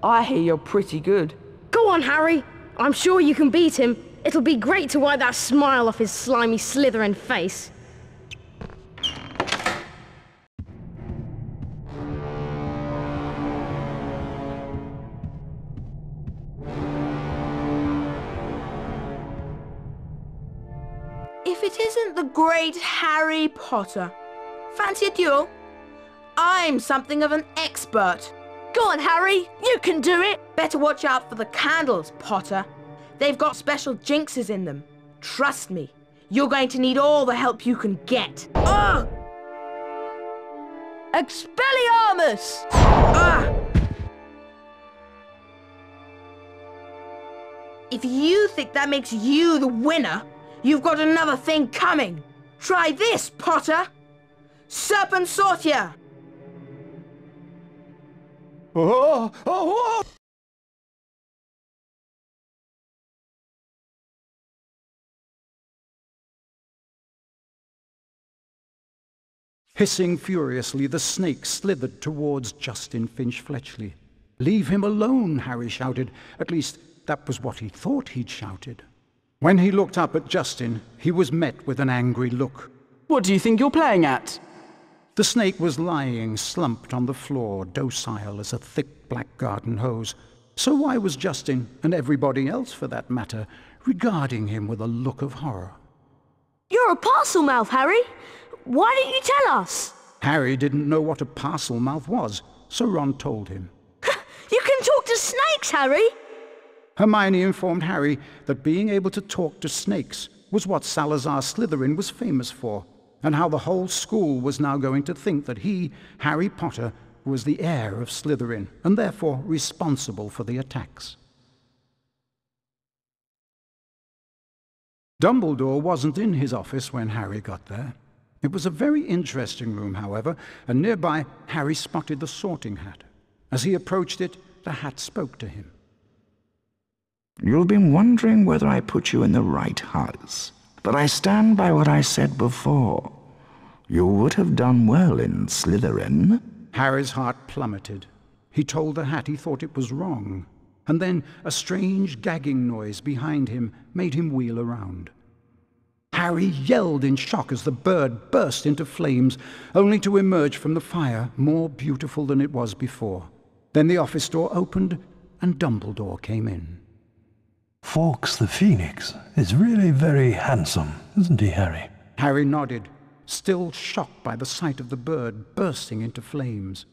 I hear you're pretty good. Go on, Harry. I'm sure you can beat him. It'll be great to wipe that smile off his slimy Slytherin face. If it isn't the great Harry Potter. Fancy a duel? I'm something of an expert. Go on, Harry. You can do it. Better watch out for the candles, Potter. They've got special jinxes in them. Trust me, you're going to need all the help you can get. Oh! Expelliarmus! Ah! If you think that makes you the winner, you've got another thing coming. Try this, Potter. Serpent Sortia. Oh, oh, oh. Hissing furiously, the snake slithered towards Justin Finch-Fletchley. "Leave him alone," Harry shouted. "At least, that was what he thought he'd shouted. When he looked up at Justin, he was met with an angry look. What do you think you're playing at? The snake was lying slumped on the floor, docile as a thick black garden hose. So why was Justin, and everybody else for that matter, regarding him with a look of horror? You're a parcel mouth, Harry. Why didn't you tell us? Harry didn't know what a parcel mouth was, so Ron told him. You can talk to snakes, Harry! Hermione informed Harry that being able to talk to snakes was what Salazar Slytherin was famous for, and how the whole school was now going to think that he, Harry Potter, was the heir of Slytherin, and therefore responsible for the attacks. Dumbledore wasn't in his office when Harry got there. It was a very interesting room, however, and nearby Harry spotted the sorting hat. As he approached it, the hat spoke to him. You've been wondering whether I put you in the right house, but I stand by what I said before. You would have done well in Slytherin. Harry's heart plummeted. He told the hat he thought it was wrong, and then a strange gagging noise behind him made him wheel around. Harry yelled in shock as the bird burst into flames, only to emerge from the fire more beautiful than it was before. Then the office door opened, and Dumbledore came in. Fawkes the Phoenix is really very handsome, isn't he, Harry? Harry nodded, still shocked by the sight of the bird bursting into flames.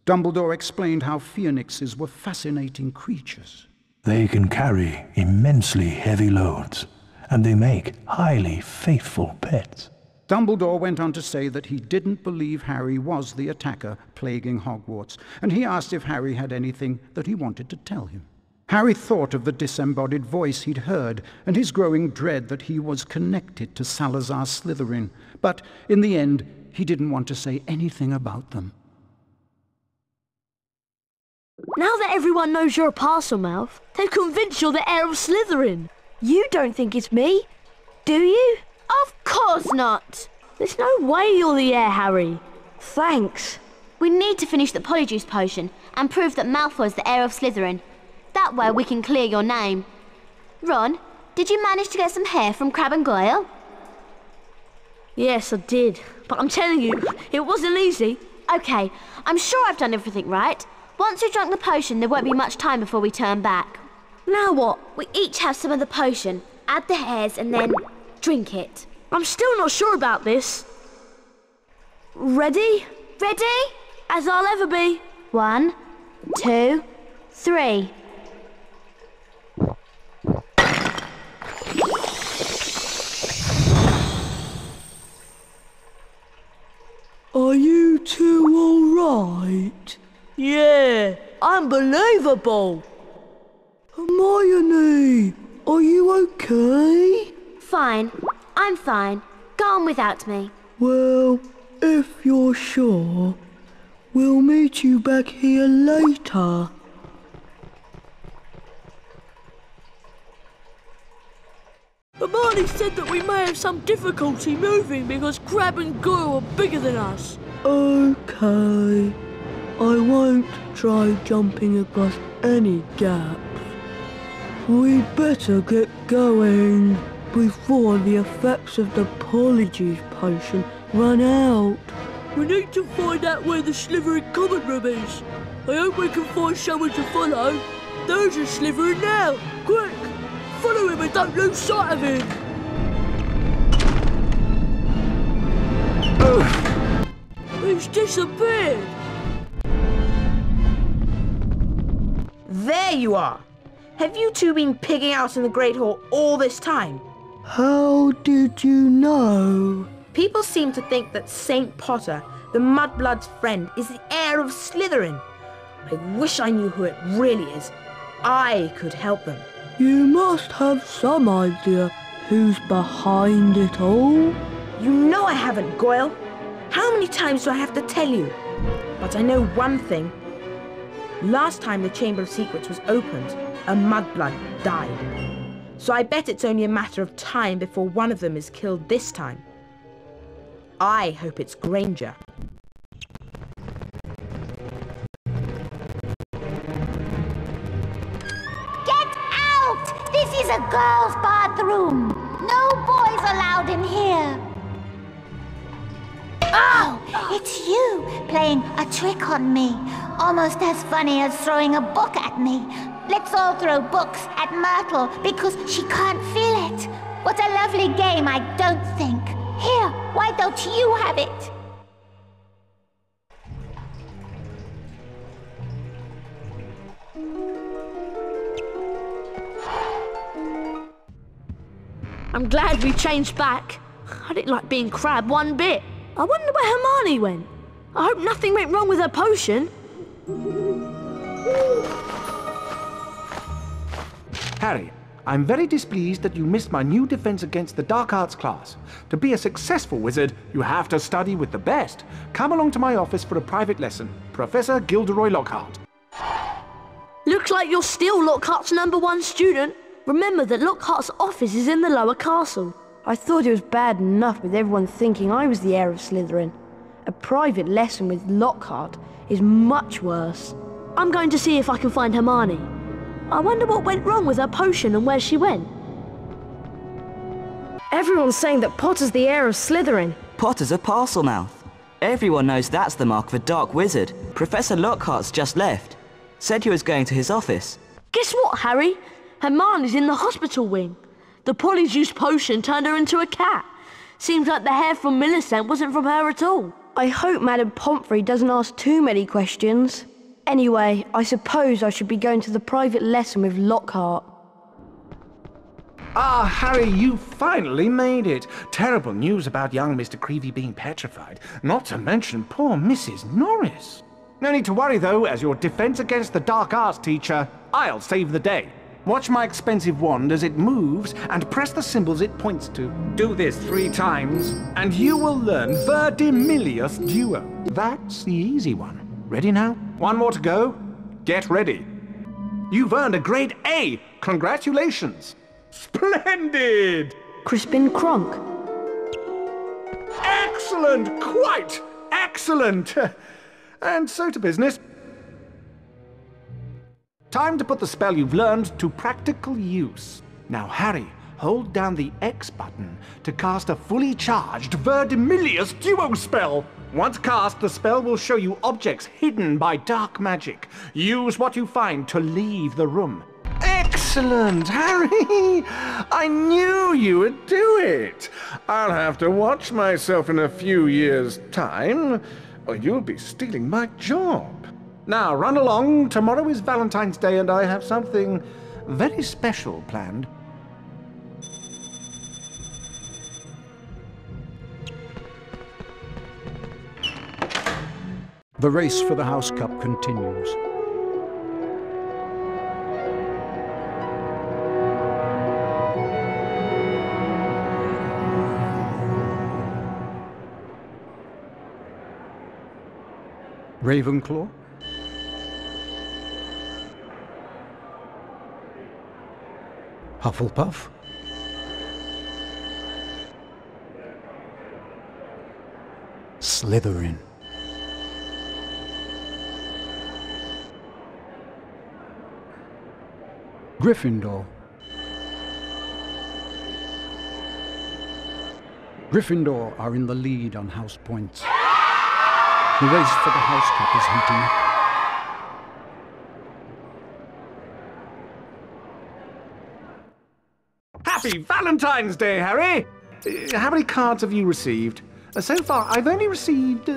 Dumbledore explained how phoenixes were fascinating creatures. They can carry immensely heavy loads, and they make highly faithful pets. Dumbledore went on to say that he didn't believe Harry was the attacker plaguing Hogwarts, and he asked if Harry had anything that he wanted to tell him. Harry thought of the disembodied voice he'd heard and his growing dread that he was connected to Salazar Slytherin, but in the end he didn't want to say anything about them. Now that everyone knows you're a parcel mouth, they've convinced you're the heir of Slytherin. You don't think it's me, do you? Of course not. There's no way you're the heir, Harry. Thanks. We need to finish the Polyjuice potion and prove that Malfoy's the heir of Slytherin. That way we can clear your name. Ron, did you manage to get some hair from Crabbe and Goyle? Yes, I did. But I'm telling you, it wasn't easy. Okay, I'm sure I've done everything right. Once we've drunk the potion, there won't be much time before we turn back. Now what? We each have some of the potion, add the hairs, and then drink it. I'm still not sure about this. Ready? Ready? As I'll ever be. 1, 2, 3. Are you two all right? Yeah, unbelievable. Hermione, are you okay? Fine. I'm fine. Go on without me. Well, if you're sure, we'll meet you back here later. Hermione said that we may have some difficulty moving because Crabbe and Goyle are bigger than us. Okay. I won't try jumping across any gaps. We'd better get going before the effects of the Polyjuice potion run out. We need to find out where the Slytherin common room is. I hope we can find someone to follow. There's a Slytherin now. Quick! Follow him and don't lose sight of him. He's disappeared. There you are. Have you two been pigging out in the Great Hall all this time? How did you know? People seem to think that St. Potter, the Mudblood's friend, is the heir of Slytherin. I wish I knew who it really is. I could help them. You must have some idea who's behind it all. You know I haven't, Goyle. How many times do I have to tell you? But I know one thing. Last time the Chamber of Secrets was opened, a Mudblood died. So I bet it's only a matter of time before one of them is killed this time. I hope it's Granger. Get out! is a girls' bathroom. No boys allowed in here. Oh, it's you playing a trick on me. Almost as funny as throwing a book at me. Let's all throw books at Myrtle because she can't feel it. What a lovely game, I don't think. Here, why don't you have it? I'm glad we changed back. I didn't like being Crab one bit. I wonder where Hermione went. I hope nothing went wrong with her potion. Harry, I'm very displeased that you missed my new defense against the dark arts class. To be a successful wizard, you have to study with the best. Come along to my office for a private lesson. Professor Gilderoy Lockhart. Looks like you're still Lockhart's #1 student. Remember that Lockhart's office is in the lower castle. I thought it was bad enough with everyone thinking I was the heir of Slytherin. A private lesson with Lockhart is much worse. I'm going to see if I can find Hermione. I wonder what went wrong with her potion and where she went. Everyone's saying that Potter's the heir of Slytherin. Potter's a Parselmouth. Everyone knows that's the mark of a dark wizard. Professor Lockhart's just left. Said he was going to his office. Guess what, Harry? Hermione's in the hospital wing. The polyjuice potion turned her into a cat. Seems like the hair from Millicent wasn't from her at all. I hope Madame Pomfrey doesn't ask too many questions. Anyway, I suppose I should be going to the private lesson with Lockhart. Ah, Harry, you finally made it. Terrible news about young Mr. Creevey being petrified, not to mention poor Mrs. Norris. No need to worry, though, as your defense against the dark arts teacher, I'll save the day. Watch my expensive wand as it moves and press the symbols it points to. Do this 3 times, and you will learn Verdimillious Duo. That's the easy one. Ready now? 1 more to go. Get ready. You've earned a grade A. Congratulations. Splendid! Crispin Kronk. Excellent! Quite excellent! And so to business. Time to put the spell you've learned to practical use. Now, Harry, hold down the X button to cast a fully charged Verdimillious Duo spell. Once cast, the spell will show you objects hidden by dark magic. Use what you find to leave the room. Excellent, Harry! I knew you would do it. I'll have to watch myself in a few years' time, or you'll be stealing my job. Now, run along. Tomorrow is Valentine's Day, and I have something very special planned. The race for the House Cup continues. Ravenclaw. Hufflepuff. Slytherin. Gryffindor. Gryffindor are in the lead on house points. The race for the House Cup is heating up. Happy Valentine's Day, Harry! How many cards have you received? So far, I've only received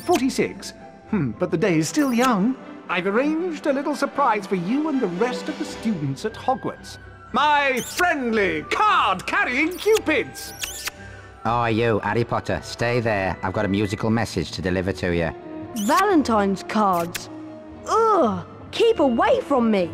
46. But the day is still young. I've arranged a little surprise for you and the rest of the students at Hogwarts. My friendly card-carrying cupids! Oh, you, Harry Potter, stay there. I've got a musical message to deliver to you. Valentine's cards. Ugh! Keep away from me!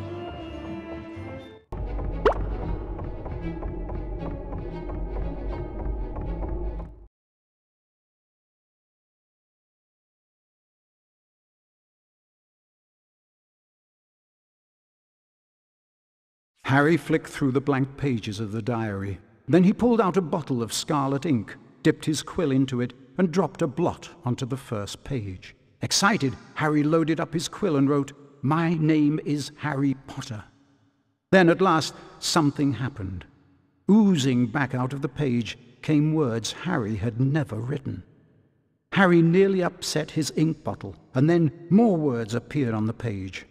Harry flicked through the blank pages of the diary. Then he pulled out a bottle of scarlet ink, dipped his quill into it, and dropped a blot onto the first page. Excited, Harry loaded up his quill and wrote, "My name is Harry Potter." Then at last something happened. Oozing back out of the page came words Harry had never written. Harry nearly upset his ink bottle, and then more words appeared on the page.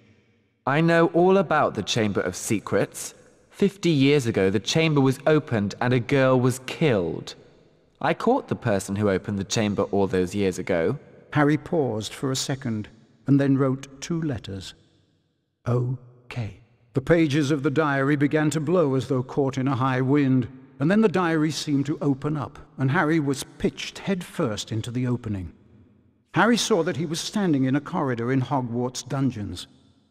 I know all about the Chamber of Secrets. 50 years ago, the chamber was opened and a girl was killed. I caught the person who opened the chamber all those years ago. Harry paused for a second, and then wrote 2 letters. O.K. The pages of the diary began to blow as though caught in a high wind, and then the diary seemed to open up, and Harry was pitched headfirst into the opening. Harry saw that he was standing in a corridor in Hogwarts dungeons.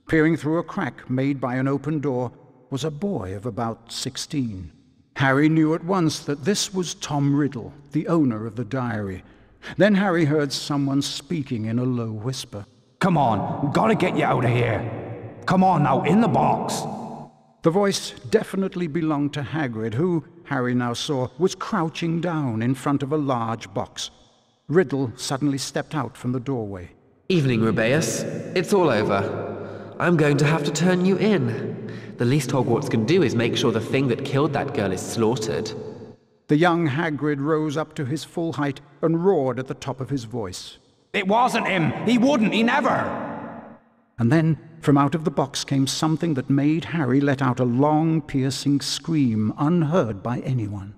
Peering through a crack made by an open door was a boy of about 16. Harry knew at once that this was Tom Riddle, the owner of the diary. Then Harry heard someone speaking in a low whisper. Come on, gotta get you out of here. Come on now, in the box. The voice definitely belonged to Hagrid, who, Harry now saw, was crouching down in front of a large box. Riddle suddenly stepped out from the doorway. Evening, Rubeus. It's all over. I'm going to have to turn you in. The least Hogwarts can do is make sure the thing that killed that girl is slaughtered. The young Hagrid rose up to his full height and roared at the top of his voice. It wasn't him! He wouldn't! He never! And then, from out of the box came something that made Harry let out a long, piercing scream unheard by anyone.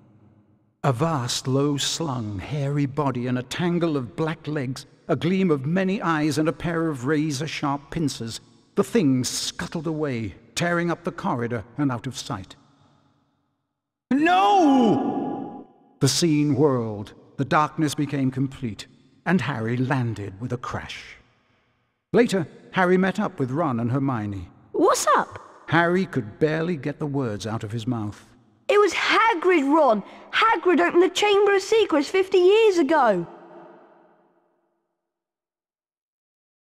A vast, low-slung, hairy body and a tangle of black legs, a gleam of many eyes and a pair of razor-sharp pincers. The thing scuttled away, tearing up the corridor and out of sight. No! The scene whirled, the darkness became complete, and Harry landed with a crash. Later, Harry met up with Ron and Hermione. What's up? Harry could barely get the words out of his mouth. It was Hagrid, Ron! Hagrid opened the Chamber of Secrets 50 years ago!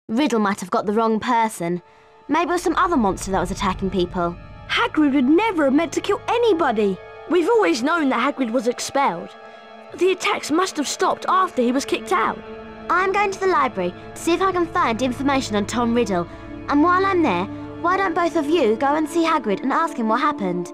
Riddle might have got the wrong person. Maybe it was some other monster that was attacking people. Hagrid would never have meant to kill anybody. We've always known that Hagrid was expelled. The attacks must have stopped after he was kicked out. I'm going to the library to see if I can find information on Tom Riddle. And while I'm there, why don't both of you go and see Hagrid and ask him what happened?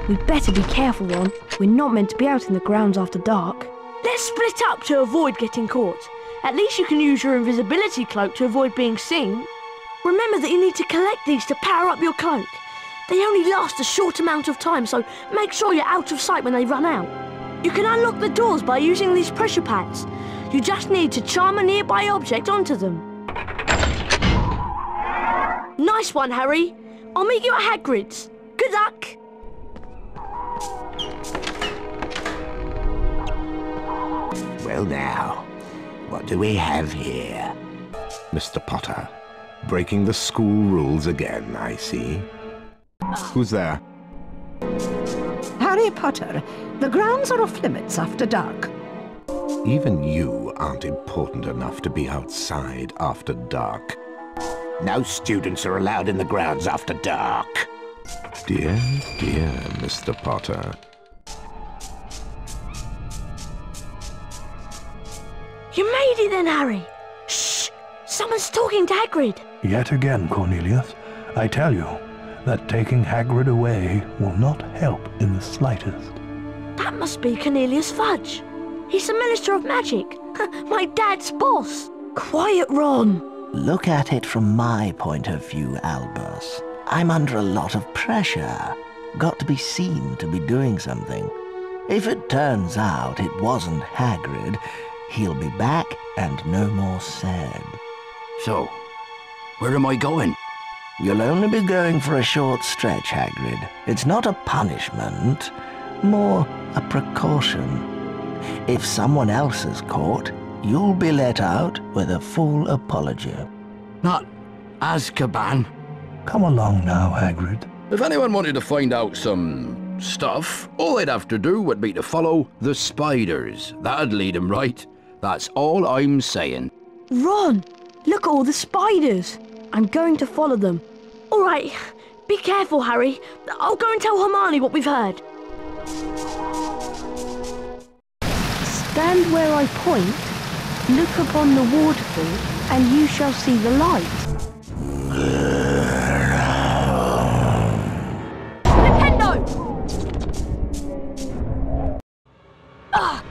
We'd better be careful, Ron. We're not meant to be out in the grounds after dark. Let's split up to avoid getting caught. At least you can use your invisibility cloak to avoid being seen. Remember that you need to collect these to power up your cloak. They only last a short amount of time, so make sure you're out of sight when they run out. You can unlock the doors by using these pressure pads. You just need to charm a nearby object onto them. Nice one, Harry. I'll meet you at Hagrid's. Good luck. Well now, what do we have here? Mr. Potter, breaking the school rules again, I see. Who's there? Harry Potter, the grounds are off limits after dark. Even you aren't important enough to be outside after dark. No students are allowed in the grounds after dark. Dear, dear Mr. Potter. You made it then, Harry. Shh! Someone's talking to Hagrid. Yet again, Cornelius, I tell you that taking Hagrid away will not help in the slightest. That must be Cornelius Fudge. He's the Minister of Magic. My dad's boss. Quiet, Ron. Look at it from my point of view, Albus. I'm under a lot of pressure. Got to be seen to be doing something. If it turns out it wasn't Hagrid, he'll be back and no more said. So, where am I going? You'll only be going for a short stretch, Hagrid. It's not a punishment, more a precaution. If someone else is caught, you'll be let out with a full apology. Not Azkaban. Come along now, Hagrid. If anyone wanted to find out some stuff, all they'd have to do would be to follow the spiders. That'd lead them right. That's all I'm saying. Ron, look at all the spiders. I'm going to follow them. All right, be careful, Harry. I'll go and tell Hermione what we've heard. Stand where I point, look upon the waterfall, and you shall see the light. Nintendo! Ah!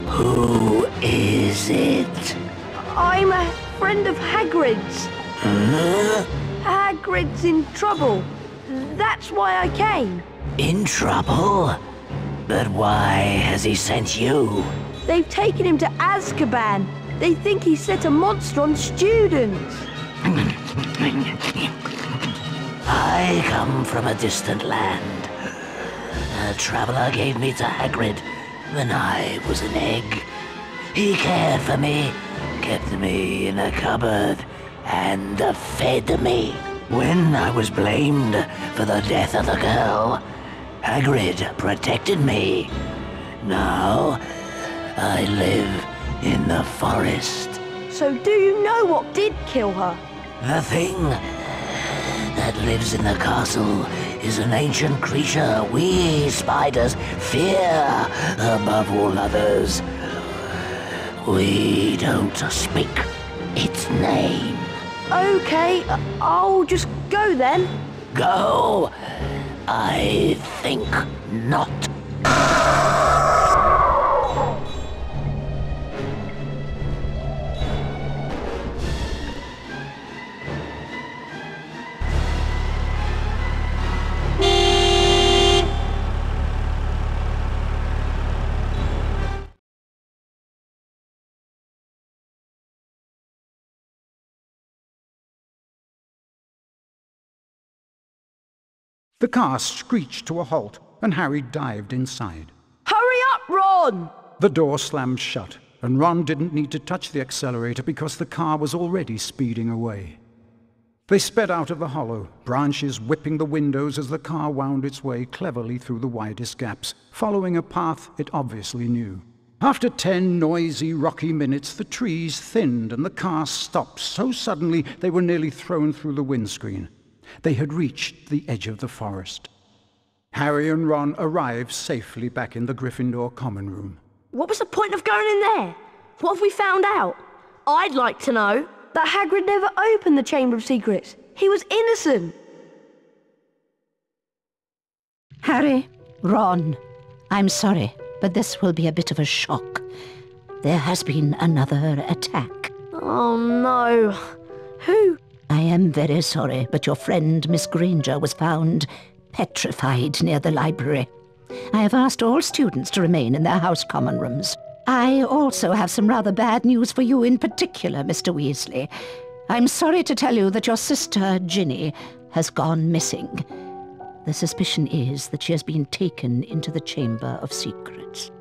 Who is it? I'm a friend of Hagrid's. Hagrid's in trouble. That's why I came. In trouble? But why has he sent you? They've taken him to Azkaban. They think he set a monster on students. I come from a distant land. A traveler gave me to Hagrid when I was an egg. He cared for me, kept me in a cupboard, and fed me. When I was blamed for the death of the girl, Hagrid protected me. Now, I live in the forest. So do you know what did kill her? The thing that lives in the castle is an ancient creature we spiders fear above all others. We don't speak its name. Okay, I'll just go then. Go? I think not. The car screeched to a halt, and Harry dived inside. Hurry up, Ron! The door slammed shut, and Ron didn't need to touch the accelerator because the car was already speeding away. They sped out of the hollow, branches whipping the windows as the car wound its way cleverly through the widest gaps, following a path it obviously knew. After 10 noisy, rocky minutes, the trees thinned and the car stopped so suddenly they were nearly thrown through the windscreen. They had reached the edge of the forest. Harry and Ron arrived safely back in the Gryffindor common room. What was the point of going in there? What have we found out? I'd like to know. That Hagrid never opened the Chamber of Secrets. He was innocent. Harry, Ron, I'm sorry, but this will be a bit of a shock. There has been another attack. Oh no. Who? I am very sorry, but your friend Miss Granger was found petrified near the library. I have asked all students to remain in their house common rooms. I also have some rather bad news for you in particular, Mr. Weasley. I'm sorry to tell you that your sister, Ginny, has gone missing. The suspicion is that she has been taken into the Chamber of Secrets.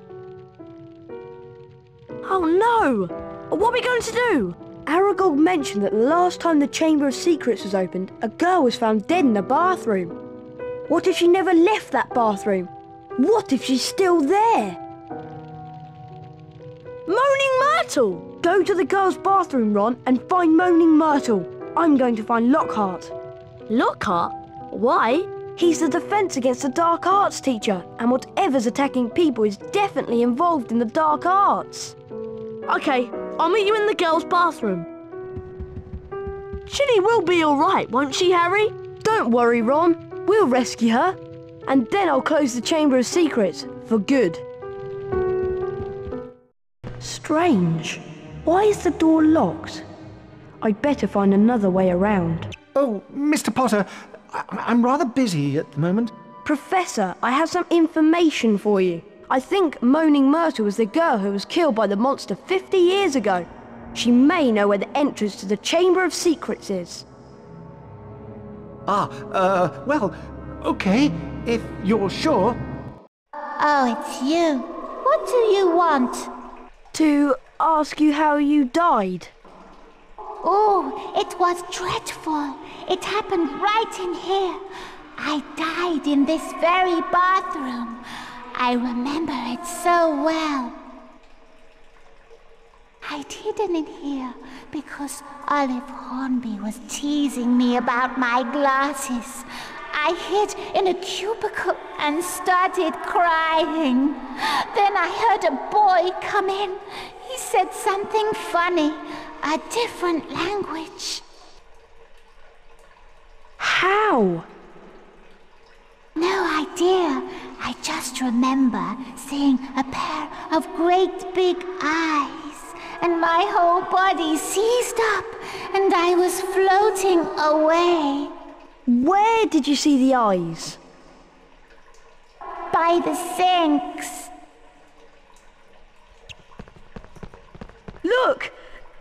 Oh no! What are we going to do? Aragog mentioned that the last time the Chamber of Secrets was opened, a girl was found dead in the bathroom. What if she never left that bathroom? What if she's still there? Moaning Myrtle! Go to the girls' bathroom, Ron, and find Moaning Myrtle. I'm going to find Lockhart. Lockhart? Why? He's the defence against the dark arts teacher, and whatever's attacking people is definitely involved in the dark arts. Okay, I'll meet you in the girls' bathroom. Ginny will be all right, won't she, Harry? Don't worry, Ron. We'll rescue her. And then I'll close the Chamber of Secrets for good. Strange. Why is the door locked? I'd better find another way around. Oh, Mr. Potter, I'm rather busy at the moment. Professor, I have some information for you. I think Moaning Myrtle was the girl who was killed by the monster 50 years ago. She may know where the entrance to the Chamber of Secrets is. Well, okay, if you're sure. Oh, it's you. What do you want? To ask you how you died. Oh, it was dreadful. It happened right in here. I died in this very bathroom. I remember it so well. I'd hidden in here because Olive Hornby was teasing me about my glasses. I hid in a cubicle and started crying. Then I heard a boy come in. He said something funny, a different language. How? No idea. I just remember seeing a pair of great big eyes, and my whole body seized up, and I was floating away. Where did you see the eyes? By the sinks. Look!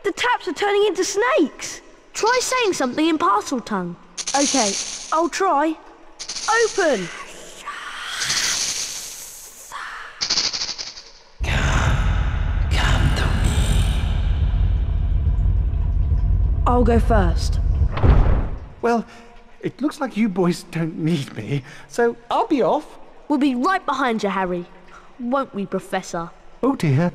The taps are turning into snakes! Try saying something in parcel tongue. Okay, I'll try. Open! Come to me. I'll go first. Well, it looks like you boys don't need me, so I'll be off. We'll be right behind you, Harry. Won't we, Professor? Oh dear.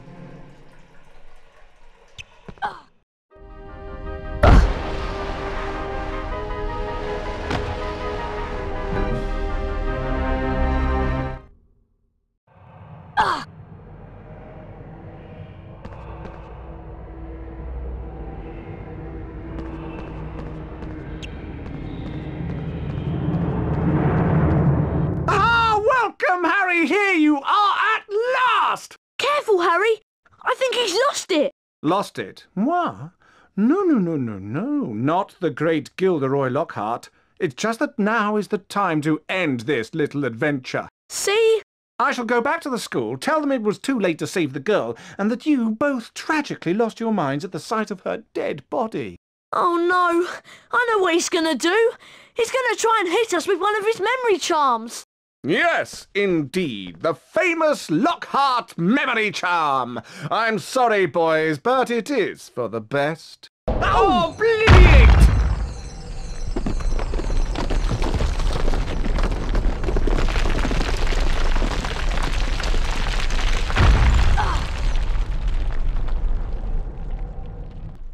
Welcome, Harry! Here you are at last! Careful, Harry! I think he's lost it! Lost it? What? No. Not the great Gilderoy Lockhart. It's just that now is the time to end this little adventure. See? I shall go back to the school, tell them it was too late to save the girl, and that you both tragically lost your minds at the sight of her dead body. Oh no! I know what he's gonna do! He's gonna try and hit us with one of his memory charms! Yes, indeed, the famous Lockhart memory charm. I'm sorry, boys, but it is for the best. Oh, brilliant!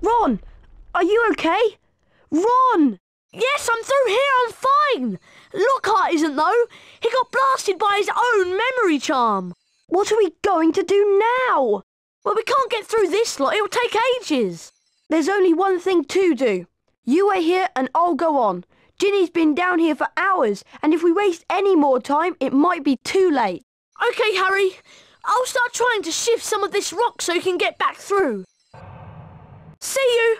Ron! Are you okay? Ron! Yes, I'm through here, I'm fine! Lockhart isn't, though. He got blasted by his own memory charm. What are we going to do now? Well, we can't get through this lot. It'll take ages. There's only one thing to do. You wait here and I'll go on. Ginny's been down here for hours, and if we waste any more time, it might be too late. OK, Harry. I'll start trying to shift some of this rock so you can get back through. See you!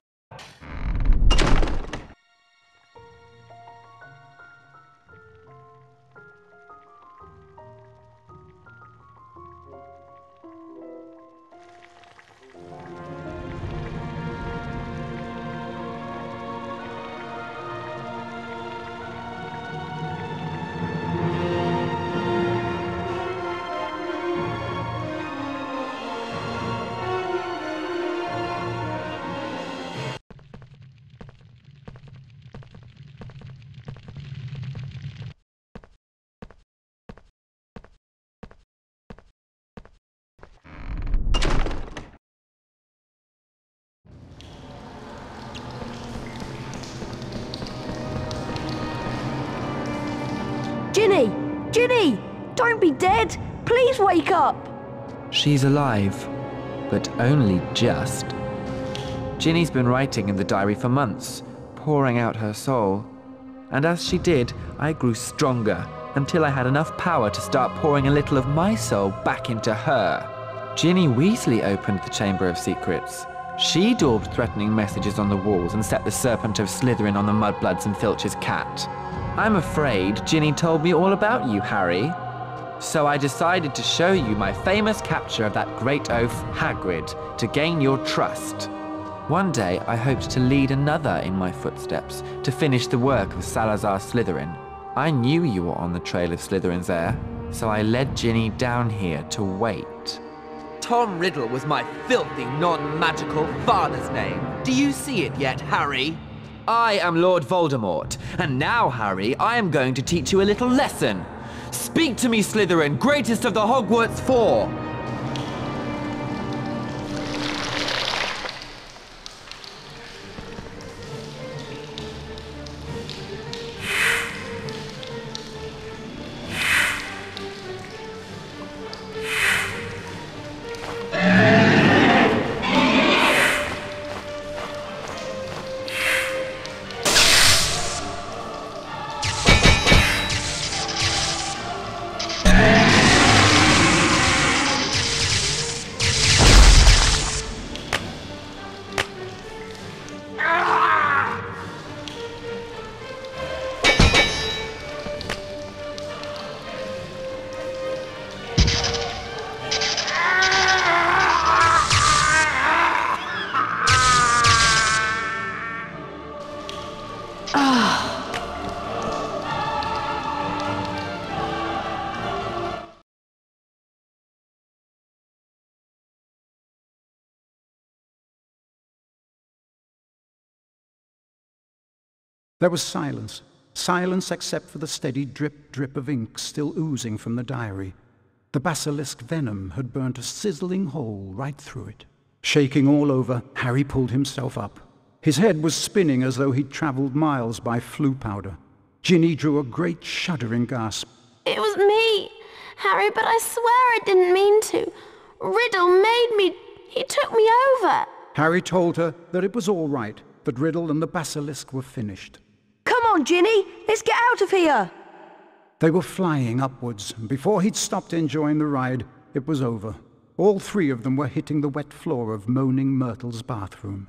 Ginny! Ginny! Don't be dead! Please wake up! She's alive, but only just. Ginny's been writing in the diary for months, pouring out her soul. And as she did, I grew stronger, until I had enough power to start pouring a little of my soul back into her. Ginny Weasley opened the Chamber of Secrets. She daubed threatening messages on the walls and set the Serpent of Slytherin on the Mudbloods and Filch's cat. I'm afraid Ginny told me all about you, Harry. So I decided to show you my famous capture of that great oaf, Hagrid, to gain your trust. One day, I hoped to lead another in my footsteps, to finish the work of Salazar Slytherin. I knew you were on the trail of Slytherin's heir, so I led Ginny down here to wait. Tom Riddle was my filthy, non-magical father's name. Do you see it yet, Harry? I am Lord Voldemort, and now, Harry, I am going to teach you a little lesson. Speak to me, Slytherin, greatest of the Hogwarts Four! There was silence. Silence except for the steady drip, drip of ink still oozing from the diary. The basilisk venom had burnt a sizzling hole right through it. Shaking all over, Harry pulled himself up. His head was spinning as though he'd travelled miles by flue powder. Ginny drew a great shuddering gasp. It was me, Harry, but I swear I didn't mean to. Riddle made me. He took me over. Harry told her that it was all right, that Riddle and the basilisk were finished. Come on, Ginny, let's get out of here. They were flying upwards, and before he'd stopped enjoying the ride, it was over. All three of them were hitting the wet floor of Moaning Myrtle's bathroom.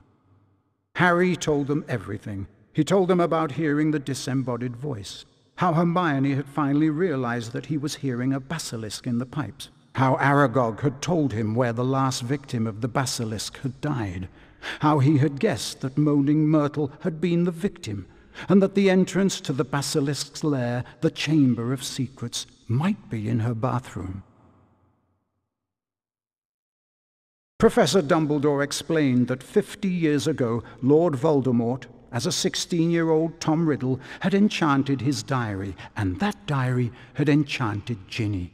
Harry told them everything. He told them about hearing the disembodied voice, how Hermione had finally realized that he was hearing a basilisk in the pipes, how Aragog had told him where the last victim of the basilisk had died, how he had guessed that Moaning Myrtle had been the victim, and that the entrance to the basilisk's lair, the Chamber of Secrets, might be in her bathroom. Professor Dumbledore explained that 50 years ago, Lord Voldemort, as a 16-year-old Tom Riddle, had enchanted his diary, and that diary had enchanted Ginny.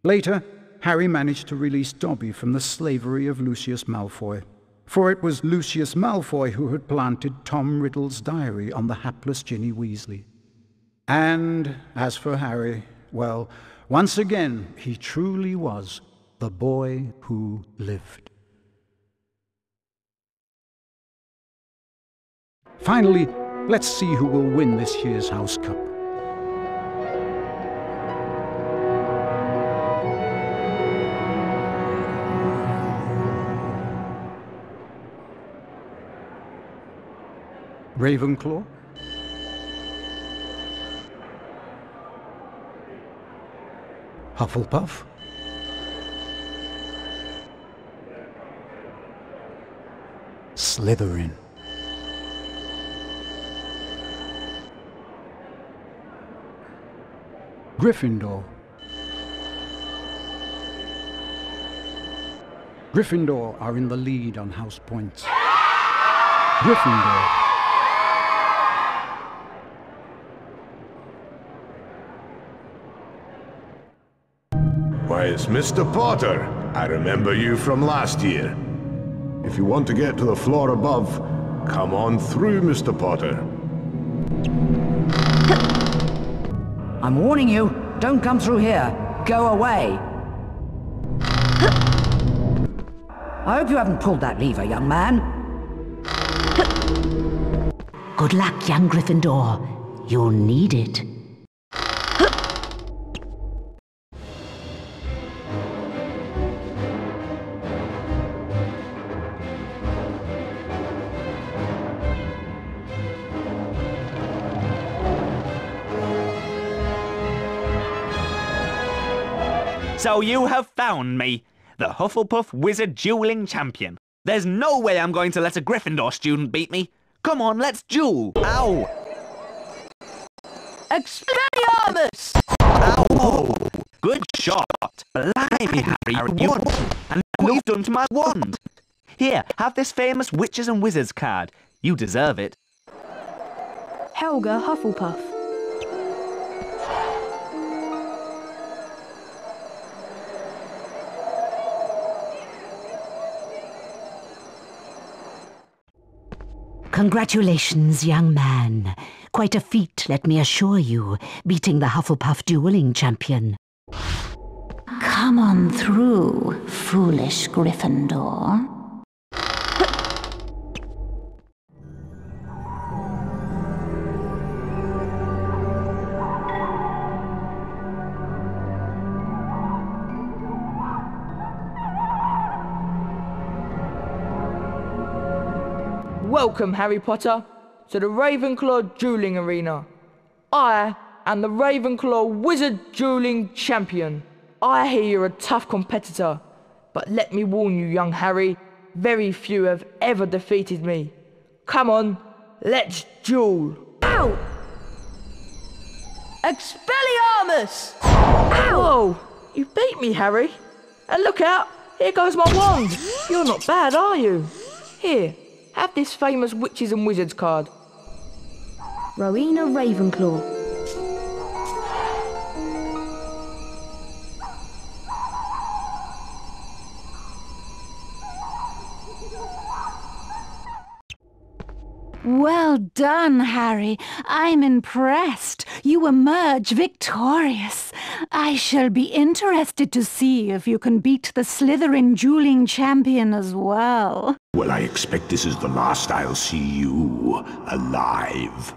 Later, Harry managed to release Dobby from the slavery of Lucius Malfoy, for it was Lucius Malfoy who had planted Tom Riddle's diary on the hapless Ginny Weasley. And as for Harry, well, once again, he truly was the boy who lived. Finally, let's see who will win this year's House Cup. Ravenclaw? Hufflepuff? Slytherin? Gryffindor? Gryffindor are in the lead on house points. Gryffindor. Why, it's Mr. Potter. I remember you from last year. If you want to get to the floor above, come on through, Mr. Potter. I'm warning you, don't come through here. Go away. I hope you haven't pulled that lever, young man. Good luck, young Gryffindor. You'll need it. So you have found me, the Hufflepuff Wizard Dueling Champion. There's no way I'm going to let a Gryffindor student beat me. Come on, let's duel. Ow! Expelliarmus! Ow! Good shot. Blimey, Harry, you won. And what you've done to my wand. Here, have this famous witches and wizards card. You deserve it. Helga Hufflepuff. Congratulations, young man. Quite a feat, let me assure you, beating the Hufflepuff dueling champion. Come on through, foolish Gryffindor. Welcome, Harry Potter, to the Ravenclaw Dueling Arena. I am the Ravenclaw Wizard Dueling Champion. I hear you're a tough competitor, but let me warn you, young Harry, very few have ever defeated me. Come on, let's duel. Ow! Expelliarmus! Ow! Whoa, you beat me, Harry. And look out, here goes my wand. You're not bad, are you? Here. Have this famous witches and wizards card. Rowena Ravenclaw. Well done, Harry. I'm impressed. You emerge victorious. I shall be interested to see if you can beat the Slytherin dueling champion as well. Well, I expect this is the last I'll see you alive.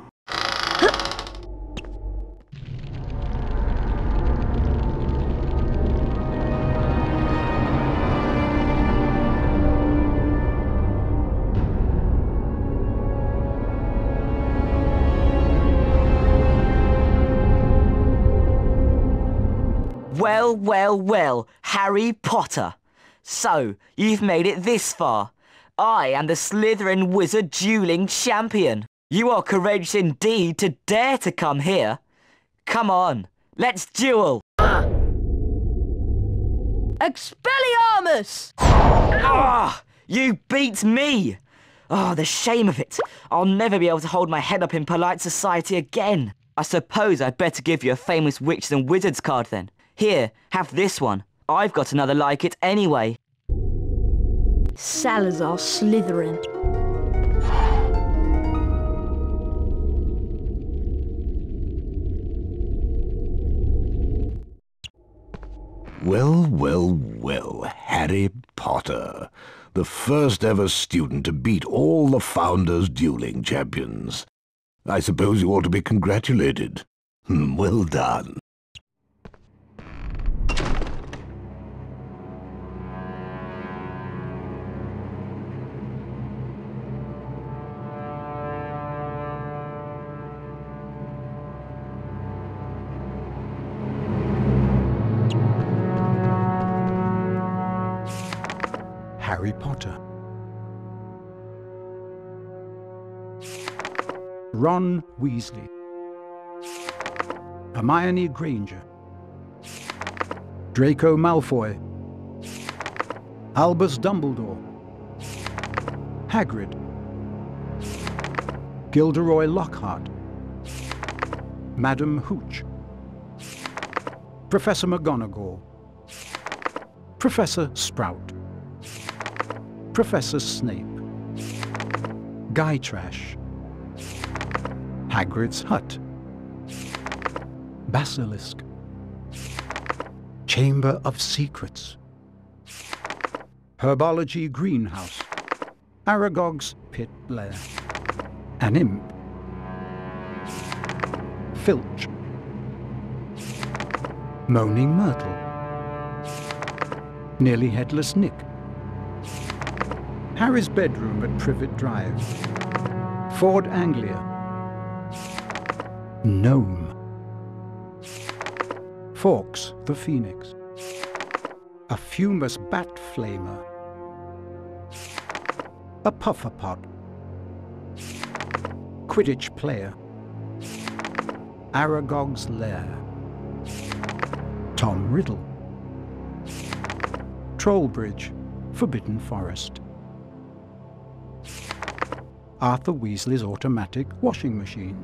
Well, well, well, Harry Potter. So, you've made it this far. I am the Slytherin Wizard Dueling Champion. You are courageous indeed to dare to come here. Come on, let's duel. Expelliarmus! Ah, you beat me. Oh, the shame of it. I'll never be able to hold my head up in polite society again. I suppose I'd better give you a famous witches and wizards card then. Here, have this one. I've got another like it anyway. Salazar Slytherin. Well, well, well, Harry Potter. The first ever student to beat all the Founders dueling champions. I suppose you ought to be congratulated. Well done. Harry Potter. Ron Weasley. Hermione Granger. Draco Malfoy. Albus Dumbledore. Hagrid. Gilderoy Lockhart. Madam Hooch. Professor McGonagall. Professor Sprout. Professor Snape. Guy Trash. Hagrid's Hut. Basilisk. Chamber of Secrets. Herbology Greenhouse. Aragog's Pit Lair. An Imp. Filch. Moaning Myrtle. Nearly Headless Nick. Harry's bedroom at Privet Drive. Ford Anglia. Gnome. Fawkes the Phoenix. A fumous bat flamer. A pufferpot. Quidditch player. Aragog's Lair. Tom Riddle. Trollbridge, Forbidden Forest. Arthur Weasley's automatic washing machine.